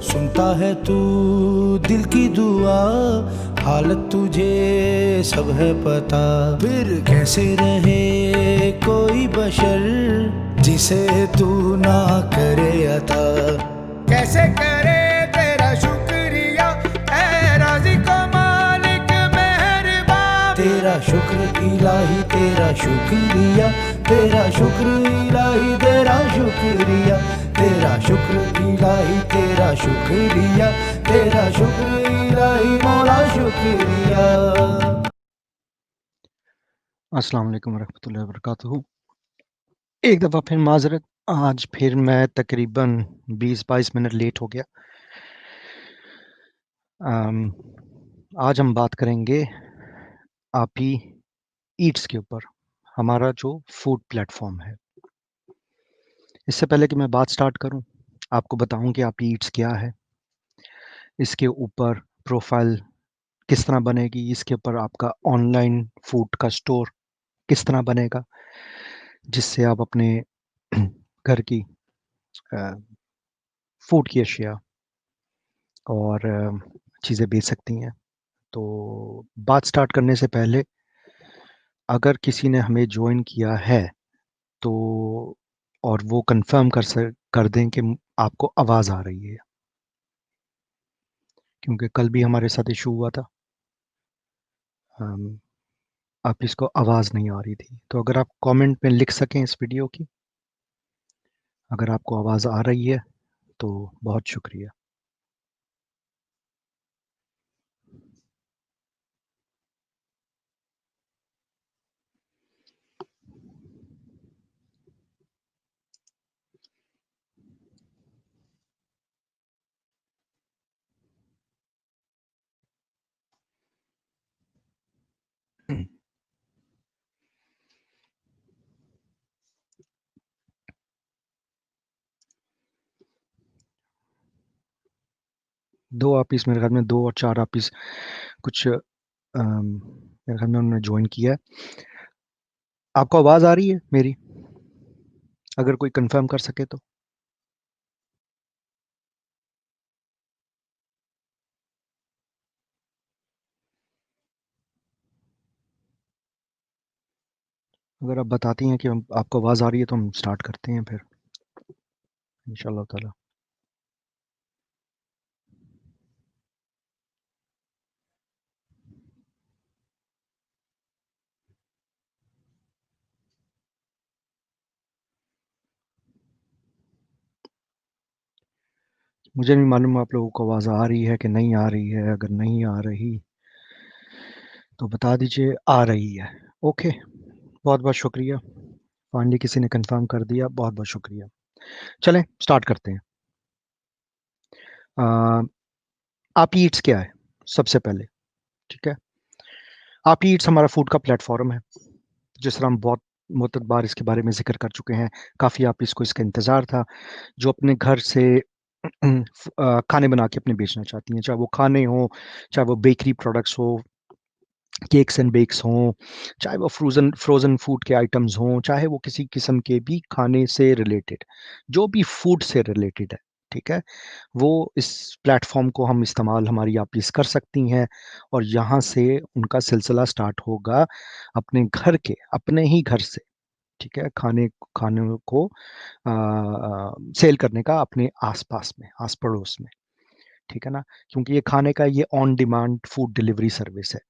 सुनता है तू दिल की दुआ, हालत तुझे सब है पता। फिर कैसे रहे कोई बशर जिसे तू ना करे अता। कैसे करे तेरा शुक्रिया ऐ राज़िक़ मालिक मेहरबान। तेरा शुक्र इलाही तेरा शुक्रिया, तेरा शुक्र इलाही तेरा शुक्रिया, तेरा शुक्र इलाही तेरा शुक्रिया, तेरा शुक्र इलाही मौला शुक्रिया। अस्सलाम वालेकुम रहमतुल्लाहि व बरकातुहू। एक दफ़ा फिर माज़रत, आज फिर मैं तकरीबन 20-22 मिनट लेट हो गया। आज हम बात करेंगे आपी ईट्स के ऊपर, हमारा जो फूड प्लेटफॉर्म है। इससे पहले कि मैं बात स्टार्ट करूं, आपको बताऊं कि आपी ईट्स क्या है, इसके ऊपर प्रोफाइल किस तरह बनेगी, इसके ऊपर आपका ऑनलाइन फूड का स्टोर किस तरह बनेगा, जिससे आप अपने घर की फूड की अशिया और चीज़ें बेच सकती हैं। तो बात स्टार्ट करने से पहले, अगर किसी ने हमें ज्वाइन किया है तो और वो कंफर्म कर दें कि आपको आवाज़ आ रही है, क्योंकि कल भी हमारे साथ इशू हुआ था। आप इसको आवाज़ नहीं आ रही थी। तो अगर आप कमेंट में लिख सकें इस वीडियो की, अगर आपको आवाज़ आ रही है तो बहुत शुक्रिया। दो आपीस, मेरे ख्याल में 2 और 4 आपीस कुछ मेरे ख्याल में उन्होंने ज्वाइन किया है। आपको आवाज़ आ रही है मेरी? अगर कोई कंफर्म कर सके तो। अगर आप बताती हैं कि आपको आवाज़ आ रही है तो हम स्टार्ट करते हैं फिर इंशाल्लाह ताला। मुझे नहीं मालूम आप लोगों को आवाज़ आ रही है कि नहीं आ रही है। अगर नहीं आ रही तो बता दीजिए आ रही है। ओके, बहुत बहुत शुक्रिया। फाइनली किसी ने कंफर्म कर दिया, बहुत बहुत शुक्रिया। चलें स्टार्ट करते हैं। आप ईट्स क्या है सबसे पहले, ठीक है? आप ईट्स हमारा फूड का प्लेटफॉर्म है, जिस तरह हम बहुत मुतअद्दिद बार इसके बारे में जिक्र कर चुके हैं। काफ़ी आप इसको इसका इंतज़ार था, जो अपने घर से खाने बना के अपने बेचना चाहती हैं, चाहे वो खाने हों, चाहे वो बेकरी प्रोडक्ट्स हो, केक्स एंड बेक्स हों, चाहे वो फ्रोज़न फूड के आइटम्स हों, चाहे वो किसी किस्म के भी खाने से रिलेटेड, जो भी फूड से रिलेटेड है, ठीक है? वो इस प्लेटफ़ॉर्म को हम इस्तेमाल हमारी आपीस कर सकती हैं और यहाँ से उनका सिलसिला स्टार्ट होगा अपने घर के, अपने ही घर से, ठीक है? खाने खाने को सेल करने का अपने आस-पास में, आस-पड़ोस में, ठीक है ना? क्योंकि ये खाने का ये on demand food delivery service है।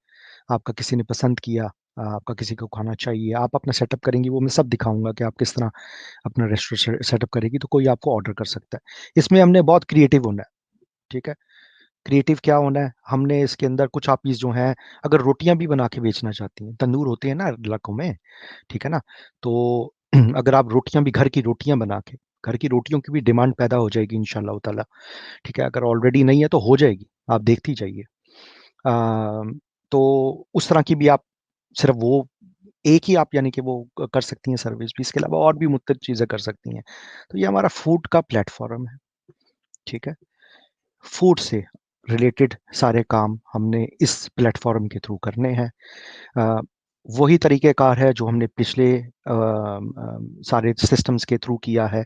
आपका किसी ने पसंद किया, आपका किसी को खाना चाहिए, आप अपना सेटअप करेंगी, वो मैं सब दिखाऊँगा कि आप किस तरह अपना रेस्टोरेंट सेटअप करेगी, तो कोई आपको ऑर्डर कर सकता है। इसमें हमने बहुत क्रिएटिव होना है, ठीक है? क्रिएटिव क्या होना है, हमने इसके अंदर कुछ आप पीस जो हैं, अगर रोटियाँ भी बना के बेचना चाहती हैं, तंदूर होते हैं ना इलाकों में, ठीक है ना? तो अगर आप रोटियाँ भी घर की रोटियाँ बना के, घर की रोटियों की भी डिमांड पैदा हो जाएगी इंशाअल्लाह ताला, ठीक है? अगर ऑलरेडी नहीं है तो हो जाएगी, आप देखती जाइए। तो उस तरह की भी आप सिर्फ़ वो एक ही आप यानी कि वो कर सकती हैं सर्विस भी, इसके अलावा और भी मुख्तलिफ़ चीज़ें कर सकती हैं। तो ये हमारा फूड का प्लेटफ़ॉर्म है, ठीक है? फूड से रिलेटेड सारे काम हमने इस प्लेटफ़ॉर्म के थ्रू करने हैं। वही तरीक़ेकार है जो हमने पिछले सारे सिस्टम्स के थ्रू किया है।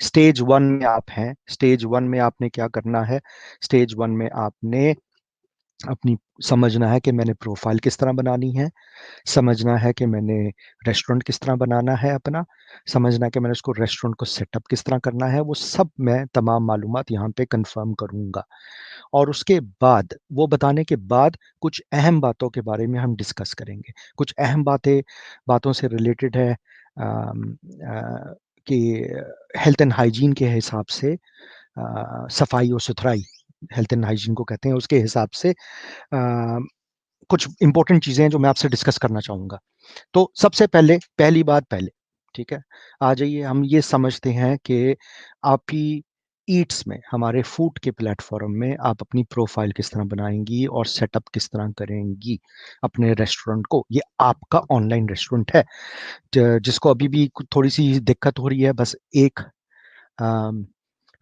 स्टेज 1 में आप हैं। स्टेज 1 में आपने क्या करना है? स्टेज 1 में आपने अपनी समझना है कि मैंने प्रोफ़ाइल किस तरह बनानी है, समझना है कि मैंने रेस्टोरेंट किस तरह बनाना है अपना, समझना है कि मैंने उसको रेस्टोरेंट को सेटअप किस तरह करना है, वो सब मैं तमाम मालूमात यहाँ पे कन्फ़र्म करूँगा। और उसके बाद, वो बताने के बाद कुछ अहम बातों के बारे में हम डिस्कस करेंगे। कुछ अहम बातों से रिलेटेड है कि हेल्थ एंड हाइजीन के हिसाब से सफाई और सुथराई, हेल्थ एंड हाइजीन को कहते हैं, उसके हिसाब से कुछ इंपॉर्टेंट चीज़ें हैं जो मैं आपसे डिस्कस करना चाहूँगा। तो सबसे पहले, पहली बात पहले, ठीक है? आ जाइए, हम ये समझते हैं कि आपकी ईट्स में, हमारे फूड के प्लेटफ़ॉर्म में आप अपनी प्रोफ़ाइल किस तरह बनाएँगी और सेटअप किस तरह करेंगी अपने रेस्टोरेंट को। ये आपका ऑनलाइन रेस्टोरेंट है। ज जिसको अभी भी थोड़ी-सी दिक्कत हो रही है, बस एक अम,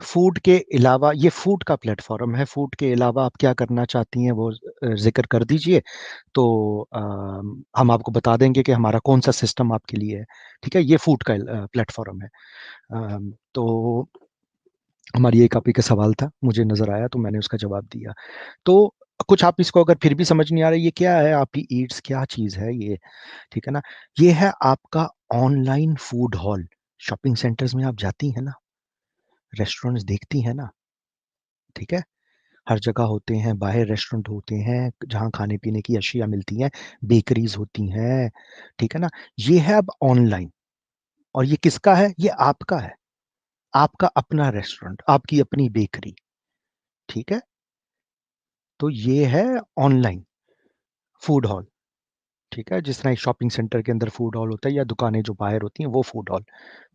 फूड के अलावा, ये फूड का प्लेटफ़ॉर्म है, फूड के अलावा आप क्या करना चाहती हैं वो ज़िक्र कर दीजिए। तो हम आपको बता देंगे कि हमारा कौन-सा सिस्टम आपके लिए है, ठीक है? ये फूड का प्लेटफ़ॉर्म है। तो हमारी एक आप ही का सवाल था, मुझे नज़र आया तो मैंने उसका जवाब दिया। तो कुछ आप इसको अगर फिर भी समझ नहीं आ रहा है, ये क्या है? आपकी ईट्स क्या चीज़ है ये, ठीक है ना? ये है आपका online food hall. Shopping centres में आप जाती हैं ना, रेस्टोरेंट्स देखती हैं ना, ठीक है? हर जगह होते हैं, बाहर रेस्टोरेंट होते हैं, जहाँ खाने-पीने की अशिया मिलती हैं, बेकरीज़ होती हैं, ठीक है ना? ये है अब ऑनलाइन, और ये किसका है? ये आपका है। आपका अपना रेस्टोरेंट, आपकी अपनी बेकरी, ठीक है? तो ये है ऑनलाइन फूड हॉल, ठीक है? जिस तरह एक शॉपिंग सेंटर के अंदर फूड हॉल होता है या दुकानें जो बाहर होती हैं, वो फूड हॉल।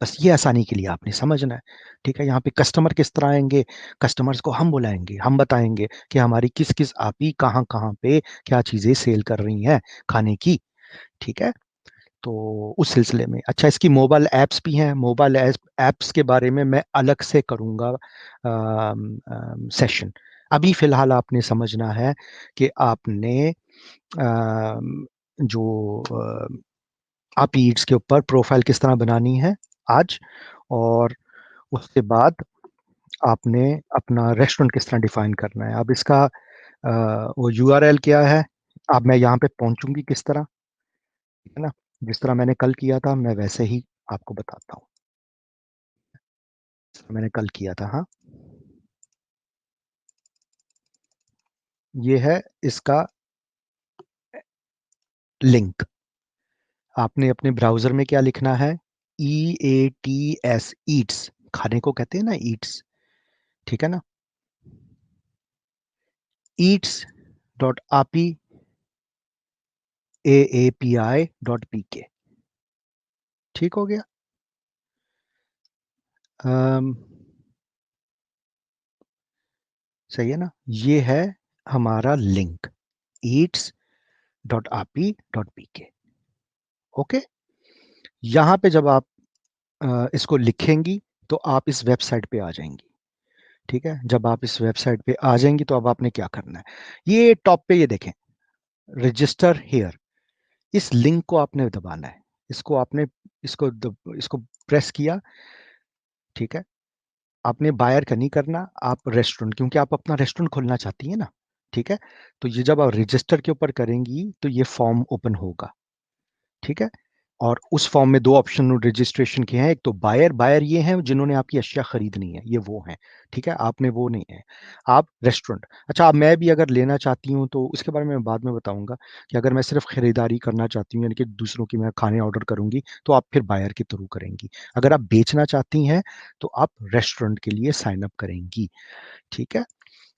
बस ये आसानी के लिए आपने समझना है, ठीक है? यहाँ पे कस्टमर किस तरह आएँगे? कस्टमर्स को हम बुलाएँगे, हम बताएँगे कि हमारी किस-किस आपी कहाँ-कहाँ पे क्या चीज़ें सेल कर रही हैं खाने की, ठीक है? तो उस सिलसिले में, अच्छा, इसकी मोबाइल ऐप्स भी हैं। मोबाइल ऐप्स के बारे में मैं अलग से करूँगा सेशन। अभी फ़िलहाल आपने समझना है कि आपने जो आप ईट्स के ऊपर प्रोफ़ाइल किस तरह बनानी है आज, और उसके बाद आपने अपना रेस्टोरेंट किस तरह डिफ़ाइन करना है। अब इसका वो यूआरएल क्या है? अब मैं यहाँ पे पहुँचूँगी किस तरह, ठीक है ना? जिस तरह मैंने कल किया था, मैं वैसे ही आपको बताता हूँ। मैंने कल किया था, हाँ। ये है इसका लिंक। आपने अपने ब्राउज़र में क्या लिखना है? EATS, ईट्स, खाने को कहते हैं ना ईट्स, ठीक है ना? eats.api AAPI.pk, ठीक हो गया? अम, सही है ना? ये है हमारा लिंक, eats.api.pk, ओके? यहाँ पे जब आप इसको लिखेंगी, तो आप इस वेबसाइट पे आ जाएँगी, ठीक है? जब आप इस वेबसाइट पे आ जाएँगी, तो अब आपने क्या करना है? ये टॉप पे ये देखें, रजिस्टर हियर, इस लिंक को आपने दबाना है। इसको प्रेस किया, ठीक है? आपने बायर का नहीं करना, आप रेस्टोरेंट, क्योंकि आप अपना रेस्टोरेंट खोलना चाहती हैं ना, ठीक है? तो ये जब आप रजिस्टर के ऊपर करेंगी, तो ये फॉर्म ओपन होगा, ठीक है? और उस फॉर्म में 2 ऑप्शन रजिस्ट्रेशन के हैं, एक तो बायर, बायर ये हैं जिन्होंने आपकी अशिया खरीदनी है, ये वो हैं, ठीक है? आपने वो नहीं है, आप रेस्टोरेंट। अच्छा, अब मैं भी अगर लेना चाहती हूँ, तो उसके बारे में बाद में बताऊँगा कि अगर मैं सिर्फ़ खरीदारी करना चाहती हूँ, यानी कि दूसरों की मैं खाने ऑर्डर करूँगी, तो आप फिर बायर के थ्रू करेंगी। अगर आप बेचना चाहती हैं, तो आप रेस्टोरेंट के लिए साइन अप करेंगी, ठीक है?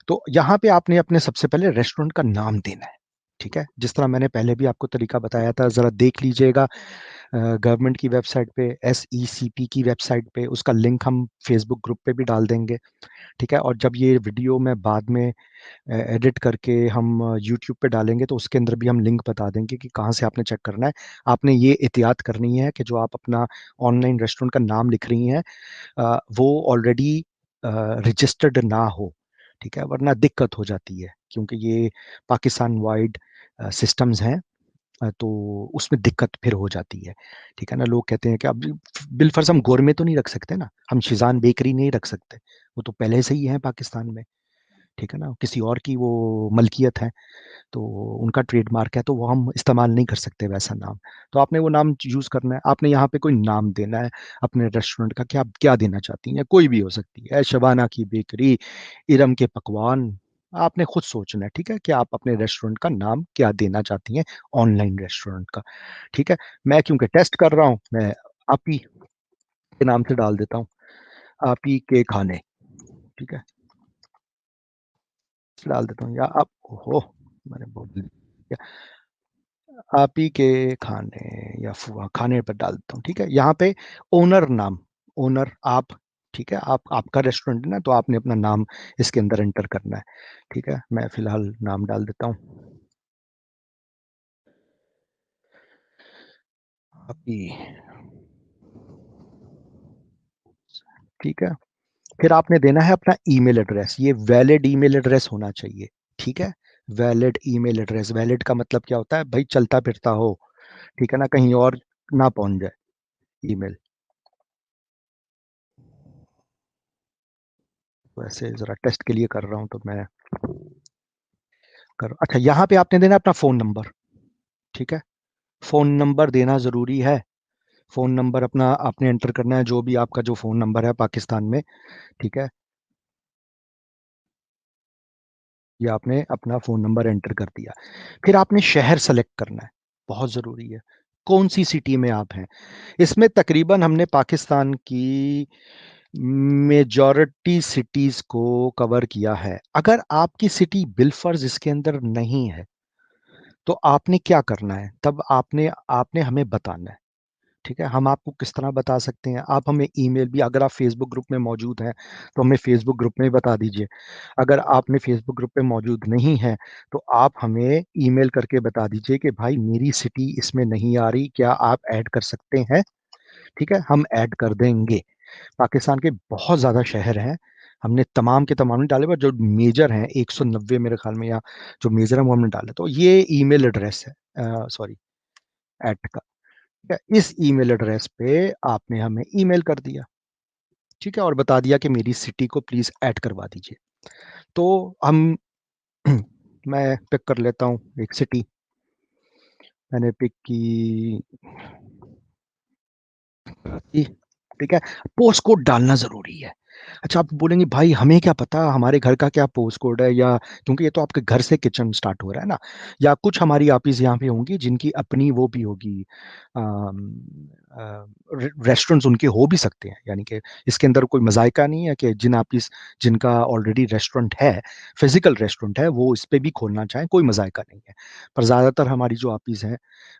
तो यहाँ पे आपने अपने सबसे पहले रेस्टोरेंट का नाम देना है, ठीक है? जिस तरह मैंने पहले भी आपको तरीका बताया था, ज़रा देख लीजिएगा। गवर्नमेंट की वेबसाइट पे, SECP की वेबसाइट पे, उसका लिंक हम फेसबुक ग्रुप पे भी डाल देंगे, ठीक है? और जब ये वीडियो मैं बाद में एडिट करके हम यूट्यूब पे डालेंगे, तो उसके अंदर भी हम लिंक बता देंगे कि कहाँ से आपने चेक करना है। आपने ये एहतियात करनी है कि जो आप अपना ऑनलाइन रेस्टोरेंट का नाम लिख रही हैं, वो ऑलरेडी रजिस्टर्ड ना हो, ठीक है? वरना दिक्कत हो जाती है, क्योंकि ये पाकिस्तान वाइड सिस्टम्स हैं, तो उसमें दिक्कत फिर हो जाती है। ठीक है ना, लोग कहते हैं कि अब बिलफर्ज हम गोरमे तो नहीं रख सकते ना, हम शिजान बेकरी नहीं रख सकते, वो तो पहले से ही है पाकिस्तान में। ठीक है ना, किसी और की वो मलकियत है, तो उनका ट्रेडमार्क है, तो वो हम इस्तेमाल नहीं कर सकते वैसा नाम। तो आपने वो नाम यूज करना है, आपने यहाँ पे कोई नाम देना है अपने रेस्टोरेंट का, कि आप क्या देना चाहती हैं, कोई भी हो सकती है, शबाना की बेकरी, इरम के पकवान, आपने खुद सोचना है। ठीक है, कि आप अपने रेस्टोरेंट का नाम क्या देना चाहती हैं, ऑनलाइन रेस्टोरेंट का। ठीक है, मैं क्योंकि टेस्ट कर रहा हूँ, मैं आप ही के नाम से डाल देता हूँ, आप ही के खाने। ठीक है, डाल देता हूँ, या आप, हो, मैंने बोल दिया, आप ही के खाने, या फुआ खाने पर डाल देता हूँ। ठीक है, यहाँ पे ओनर नाम, ओनर आप। ठीक है, आप, आपका रेस्टोरेंट है ना, तो आपने अपना नाम इसके अंदर एंटर करना है। ठीक है, मैं फिलहाल नाम डाल देता हूँ, आप ही। ठीक है, फिर आपने देना है अपना ईमेल एड्रेस, ये वैलिड ईमेल एड्रेस होना चाहिए। ठीक है, वैलिड ईमेल एड्रेस, वैलिड का मतलब क्या होता है भाई, चलता फिरता हो। ठीक है ना, कहीं और ना पहुंच जाए ईमेल। वैसे जरा टेस्ट के लिए कर रहा हूँ, तो मैं कर, अच्छा, यहाँ पे आपने देना है अपना फोन नंबर। ठीक है, फोन नंबर देना जरूरी है। फोन नंबर अपना आपने एंटर करना है, जो भी आपका जो फोन नंबर है पाकिस्तान में। ठीक है, ये आपने अपना फोन नंबर एंटर कर दिया। फिर आपने शहर सेलेक्ट करना है, बहुत जरूरी है, कौन सी सिटी में आप हैं। इसमें तकरीबन हमने पाकिस्तान की मेजॉरिटी सिटीज को कवर किया है। अगर आपकी सिटी बिलफर्ज इसके अंदर नहीं है, तो आपने क्या करना है, तब आपने आपने हमें बताना है। ठीक है, हम आपको किस तरह बता सकते हैं, आप हमें ईमेल भी, अगर आप फेसबुक ग्रुप में मौजूद हैं तो हमें फेसबुक ग्रुप में बता दीजिए। अगर आपने फेसबुक ग्रुप में मौजूद नहीं है, तो आप हमें ईमेल करके बता दीजिए कि भाई मेरी सिटी इसमें नहीं आ रही, क्या आप ऐड कर सकते हैं। ठीक है, हम ऐड कर देंगे। पाकिस्तान के बहुत ज़्यादा शहर हैं, हमने तमाम के तमाम नहीं डाले, पर जो मेजर हैं 190 मेरे ख्याल में, या जो मेजर है वो हमने डाले। तो ये ईमेल एड्रेस है, सॉरी, ऐड का। ठीक है, इस ईमेल एड्रेस पे आपने हमें ईमेल कर दिया। ठीक है, और बता दिया कि मेरी सिटी को प्लीज ऐड करवा दीजिए। तो हम मैं पिक कर लेता हूँ एक सिटी, मैंने पिक की कराची। ठीक है, पोस्ट कोड डालना जरूरी है। अच्छा, आप बोलेंगे भाई हमें क्या पता हमारे घर का क्या पोस्ट कोड है, या क्योंकि ये तो आपके घर से किचन स्टार्ट हो रहा है ना, या कुछ हमारी आपीज यहाँ पे होंगी जिनकी अपनी वो भी होगी, रेस्टोरेंट्स उनके हो भी सकते हैं, यानी कि इसके अंदर कोई मजायका नहीं है कि जिन आपीज, जिनका ऑलरेडी रेस्टोरेंट है, फिजिकल रेस्टोरेंट है, वो इस पे भी खोलना चाहें, कोई मजायका नहीं है। पर ज्यादातर हमारी जो आपीज हैं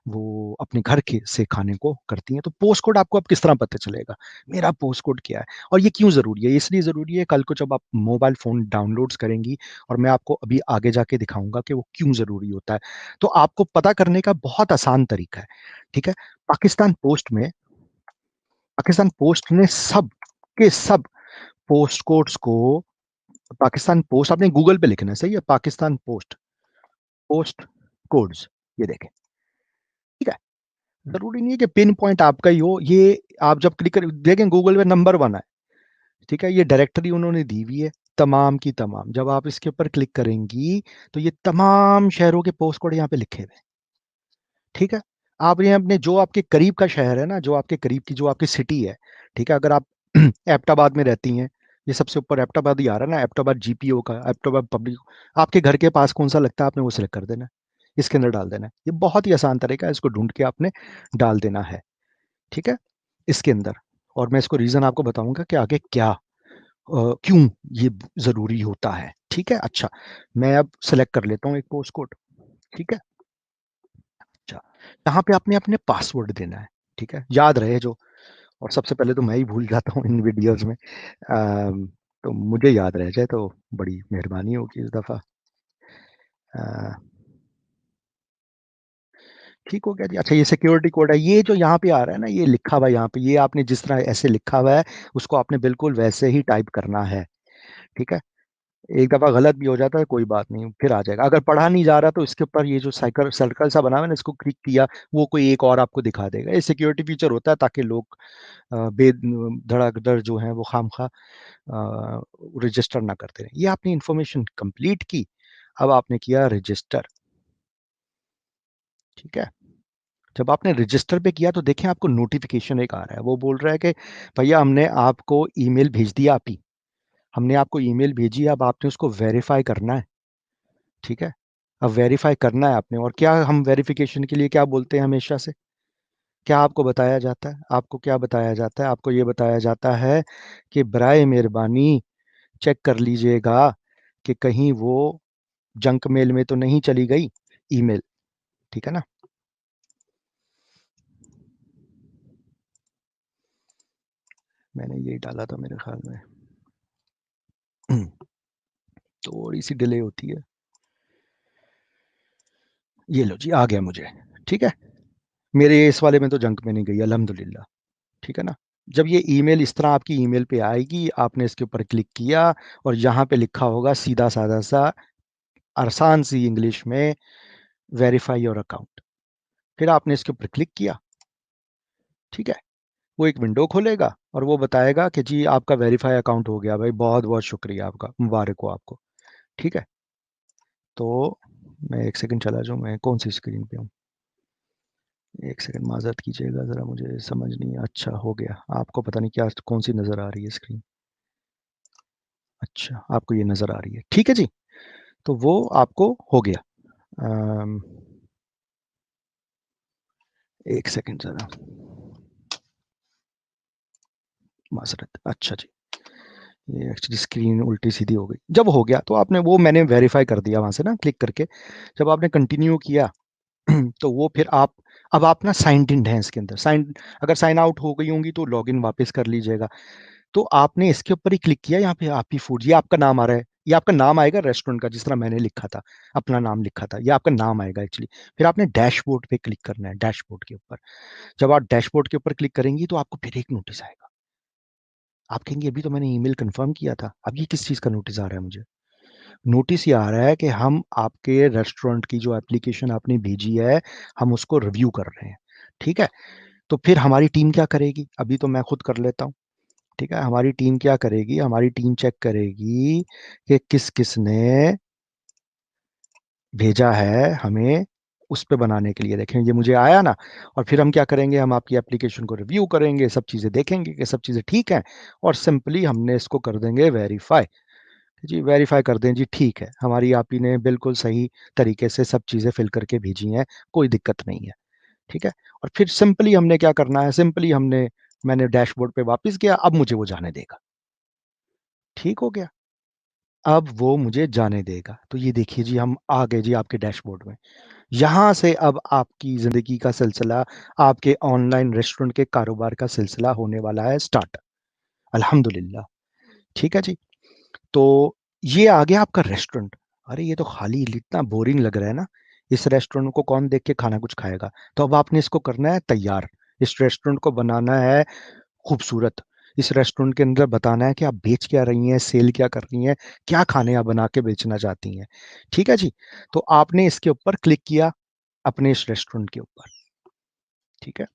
वो अपने घर के से खाने को करती हैं। तो पोस्ट कोड आपको अब किस तरह पता चलेगा, मेरा पोस्ट कोड क्या है, और ये क्यों ज़रूरी है, इसलिए ज़रूरी है कल को जब आप मोबाइल फ़ोन डाउनलोड्स करेंगी, और मैं आपको अभी आगे जाके दिखाऊंगा कि वो क्यों ज़रूरी होता है। तो आपको पता करने का बहुत आसान तरीका है। ठीक है, पाकिस्तान पोस्ट में, पाकिस्तान पोस्ट ने सब के सब पोस्ट कोड्स को, पाकिस्तान पोस्ट आपने गूगल पे लिखना है, सही है, पाकिस्तान पोस्ट, पोस्ट कोड्स, ये देखें। ठीक है, जरूरी नहीं है कि पिन पॉइंट आपका ही हो, ये आप जब क्लिक कर देखें गूगल पे नंबर 1 है। ठीक है, ये डायरेक्टरी उन्होंने दी हुई है तमाम की तमाम, जब आप इसके ऊपर क्लिक करेंगी तो ये तमाम शहरों के पोस्ट कोड यहाँ पे लिखे हुए हैं। ठीक है, आप ये अपने जो आपके करीब का शहर है ना, जो आपके करीब की जो आपकी सिटी है। ठीक है, अगर आप एबटाबाद में रहती हैं, ये सबसे ऊपर एबटाबाद ही आ रहा है ना, एबटाबाद जीपीओ का, एबटाबाद पब्लिक, आपके घर के पास कौन सा लगता है आपने वो सिलेक्ट कर देना है, इसके अंदर डाल देना है। ये बहुत ही आसान तरीका है, इसको ढूंढ के आपने डाल देना है। ठीक है, इसके अंदर, और मैं इसको रीजन आपको बताऊंगा कि आगे क्या, क्यों ये जरूरी होता है। ठीक है, अच्छा, मैं अब सेलेक्ट कर लेता हूँ एक पोस्ट कोड। ठीक है, अच्छा, यहाँ पे आपने अपने पासवर्ड देना है। ठीक है, याद रहे जो, और सबसे पहले तो मैं ही भूल जाता हूँ इन वीडियोस में, तो मुझे याद रह जाए तो बड़ी मेहरबानी होगी इस दफ़ा। ठीक हो गया जी। अच्छा, ये सिक्योरिटी कोड है, ये जो यहाँ पे आ रहा है ना, ये लिखा हुआ है यहाँ पे, ये आपने जिस तरह ऐसे लिखा हुआ है, उसको आपने बिल्कुल वैसे ही टाइप करना है। ठीक है, एक दफा गलत भी हो जाता है, कोई बात नहीं, फिर आ जाएगा। अगर पढ़ा नहीं जा रहा तो इसके ऊपर ये जो साइकिल सर्कल सा बना हुआ है ना, इसको क्लिक किया, वो कोई एक और आपको दिखा देगा। ये सिक्योरिटी फीचर होता है ताकि लोग बेद धड़ाधड़ जो है वो खामखा रजिस्टर ना करते रहे। ये आपने इंफॉर्मेशन कंप्लीट की, अब आपने किया रजिस्टर। ठीक है, जब आपने रजिस्टर पे किया तो देखें आपको नोटिफिकेशन एक आ रहा है, वो बोल रहा है कि भैया हमने आपको ईमेल भेज दिया, आप ही हमने आपको ईमेल भेजी है, अब आपने उसको वेरीफाई करना है। ठीक है, अब वेरीफाई करना है आपने। और क्या हम वेरिफिकेशन के लिए क्या बोलते हैं हमेशा से, क्या आपको बताया जाता है? आपको क्या बताया जाता है? आपको ये बताया जाता है कि बराए मेहरबानी चेक कर लीजिएगा कि कहीं वो जंक मेल में तो नहीं चली गई ईमेल। ठीक है ना? मैंने यही डाला था मेरे ख्याल में। थोड़ी सी डिले होती है। ये लो जी, आ गया मुझे। ठीक है, मेरे इस वाले में तो जंक में नहीं गई, अल्हम्दुलिल्लाह। ठीक है ना? जब ये ईमेल इस तरह आपकी ईमेल पे आएगी, आपने इसके ऊपर क्लिक किया और यहाँ पे लिखा होगा सीधा साधा सा आसान सी इंग्लिश में, वेरीफाई योर अकाउंट। फिर आपने इसके ऊपर क्लिक किया। ठीक है, वो एक विंडो खोलेगा और वो बताएगा कि जी आपका वेरीफाई अकाउंट हो गया। भाई बहुत बहुत शुक्रिया आपका, मुबारक हो आपको। ठीक है, तो मैं एक सेकंड चला जाऊँ, मैं कौन सी स्क्रीन पे हूँ? एक सेकंड माजरत कीजिएगा, ज़रा मुझे समझ नहीं। अच्छा, हो गया। आपको पता नहीं क्या कौन सी नज़र आ रही है स्क्रीन। अच्छा, आपको ये नज़र आ रही है, ठीक है जी। तो वो आपको हो गया। अम, एक सेकंड ज़रा, माजरत। अच्छा जी, ये एक्चुअली स्क्रीन उल्टी सीधी हो गई। जब हो गया तो आपने वो, मैंने वेरीफाई कर दिया वहां से ना क्लिक करके। जब आपने कंटिन्यू किया तो वो फिर आप, अब आप ना साइंड इन हैं इसके अंदर। साइन, अगर साइन आउट हो गई होंगी तो लॉग इन वापस कर लीजिएगा। तो आपने इसके ऊपर ही क्लिक किया, यहाँ पे हैप्पी फूड, ये आपका नाम आ रहा है। ये आपका नाम आएगा रेस्टोरेंट का, जिस तरह मैंने लिखा था, अपना नाम लिखा था, ये आपका नाम आएगा एक्चुअली। फिर आपने डैशबोर्ड पे क्लिक करना है, डैशबोर्ड के ऊपर। जब आप डैशबोर्ड के ऊपर क्लिक करेंगी तो आपको फिर एक नोटिस आएगा। आप कहेंगे अभी तो मैंने ईमेल कंफर्म किया था, अब ये किस चीज़ का नोटिस आ रहा है मुझे? नोटिस ये आ रहा है कि हम आपके रेस्टोरेंट की जो एप्लीकेशन आपने भेजी है, हम उसको रिव्यू कर रहे हैं। ठीक है, तो फिर हमारी टीम क्या करेगी? अभी तो मैं खुद कर लेता हूँ। ठीक है, हमारी टीम क्या करेगी? हमारी टीम चेक करेगी कि किस किस ने भेजा है हमें उस पे बनाने के लिए। देखें, ये मुझे आया ना। और फिर हम क्या करेंगे? हम आपकी एप्लीकेशन को रिव्यू करेंगे, सब चीज़ें देखेंगे कि सब चीज़ें ठीक हैं, और सिंपली हमने इसको कर देंगे वेरीफाई। जी, वेरीफाई कर दें जी, ठीक है, हमारी आपी ने बिल्कुल सही तरीके से सब चीज़ें फिल करके भेजी हैं, कोई दिक्कत नहीं है। ठीक है, और फिर सिंपली हमने क्या करना है? सिंपली हमने, मैंने डैशबोर्ड पे वापस गया, अब मुझे वो जाने देगा। ठीक हो गया, अब वो मुझे जाने देगा। तो ये देखिए जी, हम आ गए जी आपके डैशबोर्ड में। यहाँ से अब आपकी ज़िंदगी का सिलसिला, आपके ऑनलाइन रेस्टोरेंट के कारोबार का सिलसिला होने वाला है स्टार्ट, अल्हम्दुलिल्लाह। ठीक है जी, तो ये आ गया आपका रेस्टोरेंट। अरे ये तो खाली इतना बोरिंग लग रहा है ना, इस रेस्टोरेंट को कौन देख के खाना कुछ खाएगा? तो अब आपने इसको करना है तैयार। इस रेस्टोरेंट को बनाना है खूबसूरत। इस रेस्टोरेंट के अंदर बताना है कि आप बेच क्या रही हैं, सेल क्या कर रही हैं, क्या खाने आप बना के बेचना चाहती हैं। ठीक है जी, तो आपने इसके ऊपर क्लिक किया, अपने इस रेस्टोरेंट के ऊपर। ठीक है,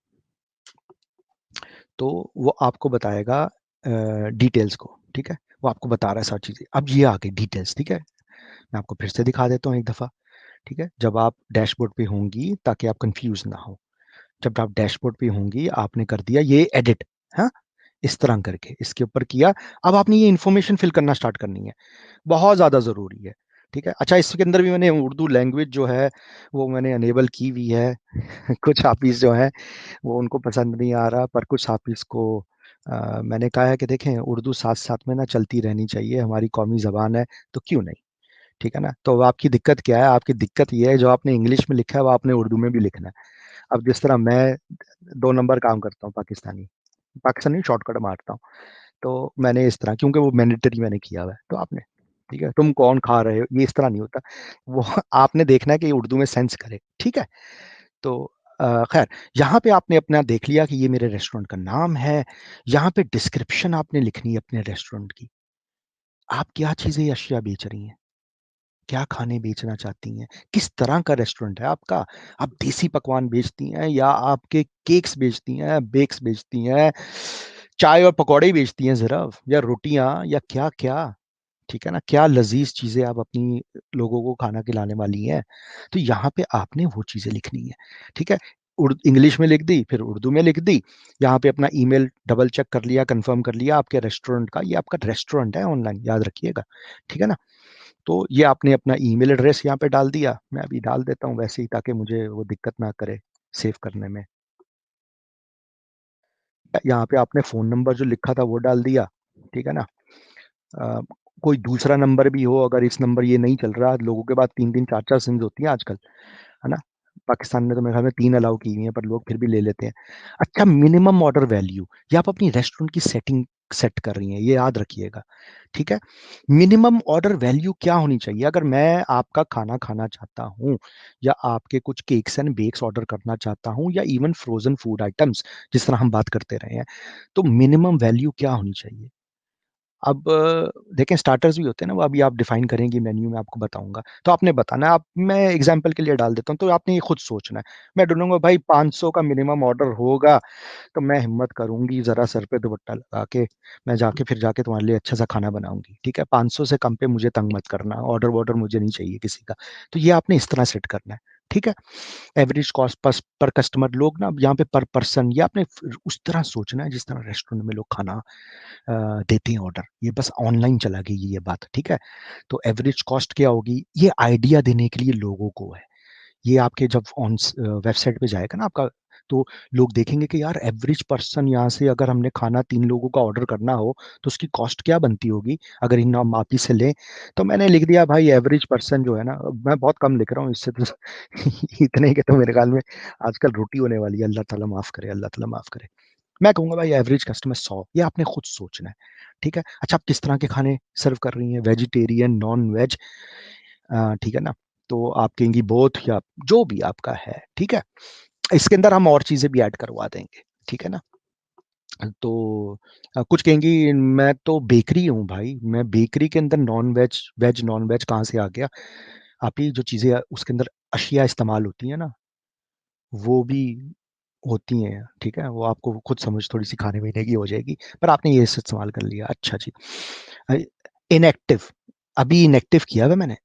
तो वो आपको बताएगा डिटेल्स को। ठीक है, वो आपको बता रहा है सारी चीज़ें। अब ये आ गई डिटेल्स। ठीक है, मैं आपको फिर से दिखा देता हूँ एक दफ़ा। ठीक है, जब आप डैशबोर्ड पे होंगी, ताकि आप कंफ्यूज ना हो, जब आप डैशबोर्ड पे होंगी, आपने कर दिया ये एडिट, हाँ, इस तरह करके इसके ऊपर किया। अब आपने ये इन्फॉर्मेशन फिल करना स्टार्ट करनी है, बहुत ज़्यादा ज़रूरी है। ठीक है, अच्छा, इसके अंदर भी मैंने उर्दू लैंग्वेज जो है वो मैंने अनेबल की हुई है। कुछ हाफिज़ जो हैं वो, उनको पसंद नहीं आ रहा, पर कुछ हाफिज़ को मैंने कहा है कि देखें, उर्दू साथ साथ में ना चलती रहनी चाहिए, हमारी कौमी ज़बान है, तो क्यों नहीं। ठीक है ना? तो अब आपकी दिक्कत क्या है? आपकी दिक्कत ये है, जो आपने इंग्लिश में लिखा है वो आपने उर्दू में भी लिखना है। अब जिस तरह मैं 2 नंबर काम करता हूँ, पाकिस्तानी पाकिस्तानी शॉर्टकट मारता हूँ, तो मैंने इस तरह, क्योंकि वो मैंडेटरी मैंने किया हुआ है, तो आपने, ठीक है, तुम कौन खा रहे हो, ये इस तरह नहीं होता। वो आपने देखना है कि ये उर्दू में सेंस करे। ठीक है, तो खैर, यहाँ पे आपने अपना देख लिया कि ये मेरे रेस्टोरेंट का नाम है। यहाँ पे डिस्क्रिप्शन आपने लिखनी है अपने रेस्टोरेंट की। आप क्या चीजें अशिया बेच रही हैं, क्या खाने बेचना चाहती हैं, किस तरह का रेस्टोरेंट है आपका। आप देसी पकवान बेचती हैं या आपके केक्स बेचती हैं, बेक्स बेचती हैं, चाय और पकौड़े बेचती हैं सिर्फ, या रोटियां, या क्या क्या। ठीक है ना, क्या लजीज चीजें आप अपनी लोगों को खाना खिलाने वाली हैं। तो यहाँ पे आपने वो चीजें लिखनी है। ठीक है, इंग्लिश में लिख दी, फिर उर्दू में लिख दी। यहाँ पे अपना ईमेल डबल चेक कर लिया, कंफर्म कर लिया आपके रेस्टोरेंट का, ये आपका रेस्टोरेंट है ऑनलाइन, याद रखिएगा। ठीक है ना। तो ये आपने अपना ईमेल एड्रेस यहाँ पे डाल दिया, मैं अभी डाल देता हूँ वैसे ही, ताकि मुझे वो दिक्कत ना करे सेव करने में। यहाँ पे आपने फोन नंबर जो लिखा था वो डाल दिया। ठीक है ना। अ, कोई दूसरा नंबर भी हो, अगर इस नंबर ये नहीं चल रहा, लोगों के पास 3 3 4 4 सिम्स होती हैं आजकल, है ना। पाकिस्तान में तो मेरे ख्याल में 3 अलाउ की हुई है, पर लोग फिर भी ले लेते हैं। अच्छा, मिनिमम ऑर्डर वैल्यू, ये आप अपनी रेस्टोरेंट की सेटिंग सेट कर रही हैं, ये याद रखिएगा। ठीक है, मिनिमम ऑर्डर वैल्यू क्या होनी चाहिए। अगर मैं आपका खाना खाना चाहता हूँ, या आपके कुछ केक्स एंड बेक्स ऑर्डर करना चाहता हूँ, या इवन फ्रोजन फूड आइटम्स जिस तरह हम बात करते रहे हैं, तो मिनिमम वैल्यू क्या होनी चाहिए। अब देखें, स्टार्टर्स भी होते हैं ना, वो अभी आप डिफाइन करेंगे मेन्यू में, आपको बताऊंगा, तो आपने बताना है। आप, मैं एग्जांपल के लिए डाल देता हूँ, तो आपने ये खुद सोचना है। मैं ढूंढूंगा भाई 500 का मिनिमम ऑर्डर होगा, तो मैं हिम्मत करूंगी जरा सर पे दुपट्टा लगा के, मैं जाके फिर जाके तुम्हारे लिए अच्छा सा खाना बनाऊंगी। ठीक है, 500 से कम पे मुझे तंग मत करना, ऑर्डर वॉर्डर मुझे नहीं चाहिए किसी का। तो ये आपने इस तरह सेट करना है। ठीक है, एवरेज कॉस्ट पर कस्टमर, लोग ना यहाँ पे पर पर्सन, ये आपने उस तरह सोचना है जिस तरह रेस्टोरेंट में लोग खाना देते हैं ऑर्डर। ये बस ऑनलाइन चला गई ये बात। ठीक है, तो एवरेज कॉस्ट क्या होगी, ये आइडिया देने के लिए लोगों को है। ये आपके जब ऑन वेबसाइट पे जाएगा ना आपका, तो लोग देखेंगे कि यार एवरेज पर्सन यहाँ से, अगर हमने खाना 3 लोगों का ऑर्डर करना हो, तो उसकी कॉस्ट क्या बनती होगी अगर इन हम आप ही से लें। तो मैंने लिख दिया भाई एवरेज पर्सन जो है ना, मैं बहुत कम लिख रहा हूँ इससे तो इतने के तो मेरे ख्याल में आजकल रोटी होने वाली है, अल्लाह ताला माफ करे, अल्लाह ताला माफ करे। मैं कहूंगा भाई एवरेज कस्टमर 100, ये आपने खुद सोचना है। ठीक है, अच्छा, आप किस तरह के खाने सर्व कर रही हैं, वेजिटेरियन, नॉन वेज, ठीक है ना। तो आप कहेंगी बोथ, या जो भी आपका है। ठीक है, इसके अंदर हम और चीजें भी ऐड करवा देंगे। ठीक है ना। तो कुछ कहेंगी मैं तो बेकरी हूँ भाई, मैं बेकरी के अंदर non veg, veg non veg कहाँ से आ गया। आप ही जो चीजें उसके अंदर अशिया इस्तेमाल होती है ना, वो भी होती हैं। ठीक है, वो आपको खुद समझ थोड़ी सी खाने पीने की हो जाएगी, पर आपने ये इस्तेमाल कर लिया। अच्छा जी, इनएक्टिव, अभी इनएक्टिव किया है मैंने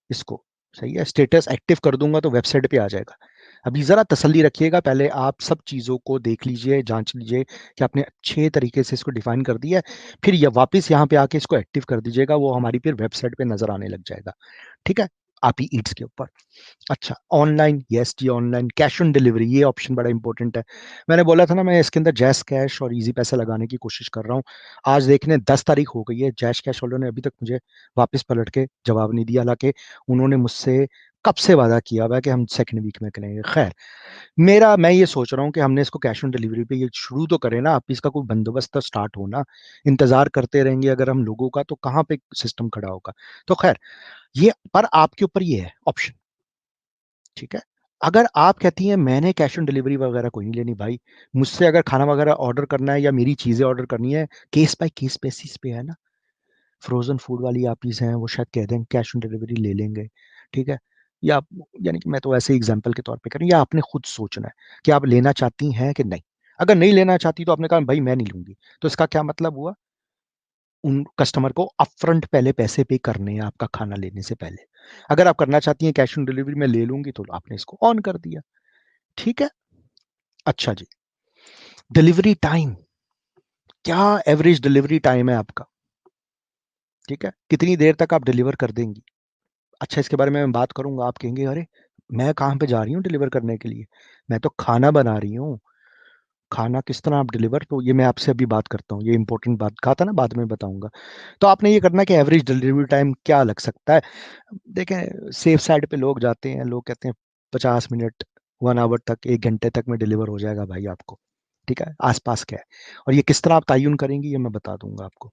इसको। सही है, स्टेटस एक्टिव कर दूंगा तो वेबसाइट पे आ जाएगा। अभी जरा तसल्ली रखिएगा, पहले आप सब चीजों को देख लीजिए, जांच लीजिए कि आपने अच्छे तरीके से इसको डिफाइन कर दिया है। फिर ये वापस यहाँ पे आके इसको एक्टिव कर दीजिएगा, वो हमारी फिर वेबसाइट पे नजर आने लग जाएगा। ठीक है, आप ही ईट्स के ऊपर। अच्छा, ऑनलाइन, यस जी, ऑनलाइन कैश ऑन डिलीवरी, ये ऑप्शन बड़ा इंपॉर्टेंट है। मैंने बोला था ना, मैं इसके अंदर जैस कैश और इजी पैसा लगाने की कोशिश कर रहा हूँ। आज देखने 10 तारीख हो गई है, जैश कैश वालों ने अभी तक मुझे वापस पलट के जवाब नहीं दिया, हालांकि उन्होंने मुझसे कब से वादा किया हुआ है कि हम सेकंड वीक में करेंगे। खैर, मैं ये सोच रहा हूँ कि हमने इसको कैश ऑन डिलीवरी पे ये शुरू तो करें ना, आप इसका कोई बंदोबस्त तो स्टार्ट हो ना। इंतजार करते रहेंगे अगर हम लोगों का, तो कहाँ पे सिस्टम खड़ा होगा। तो खैर, ये पर आपके ऊपर ये है ऑप्शन। ठीक है, अगर आप कहती हैं मैंने कैश ऑन डिलीवरी वगैरह कोई नहीं लेनी भाई, मुझसे अगर खाना वगैरह ऑर्डर करना है या मेरी चीजें ऑर्डर करनी है, केस बाय केस बेसिस पे है ना। फ्रोजन फूड वाली आप ही हैं, वो शायद कह दें कैश ऑन डिलीवरी ले लेंगे। ठीक है, या यानी कि मैं तो ऐसे एग्जांपल के तौर पे कर रही हूँ, या आपने खुद सोचना है कि आप लेना चाहती हैं कि नहीं। अगर नहीं लेना चाहती तो आपने कहा भाई मैं नहीं लूंगी, तो इसका क्या मतलब हुआ, उन कस्टमर को अपफ्रंट पहले पैसे पे करने हैं आपका खाना लेने से पहले। अगर आप करना चाहती हैं कैश ऑन डिलीवरी में ले लूंगी, तो आपने इसको ऑन कर दिया। ठीक है, अच्छा जी, डिलीवरी टाइम, क्या एवरेज डिलीवरी टाइम है आपका। ठीक है, कितनी देर तक आप डिलीवर कर देंगी। अच्छा, इसके बारे में मैं बात करूंगा, आप कहेंगे अरे मैं कहाँ पे जा रही हूँ डिलीवर करने के लिए, मैं तो खाना बना रही हूँ। खाना किस तरह आप डिलीवर, तो ये मैं आपसे अभी बात करता हूँ, ये इंपॉर्टेंट बात कहा था ना, बाद में बताऊंगा। तो आपने ये करना कि एवरेज डिलीवरी टाइम क्या लग सकता है। देखें, सेफ साइड पे लोग जाते हैं, लोग कहते हैं 50 मिनट, 1 आवर तक, 1 घंटे तक में डिलीवर हो जाएगा भाई आपको। ठीक है, आसपास क्या है, और ये किस तरह आप तयन करेंगी ये मैं बता दूंगा आपको।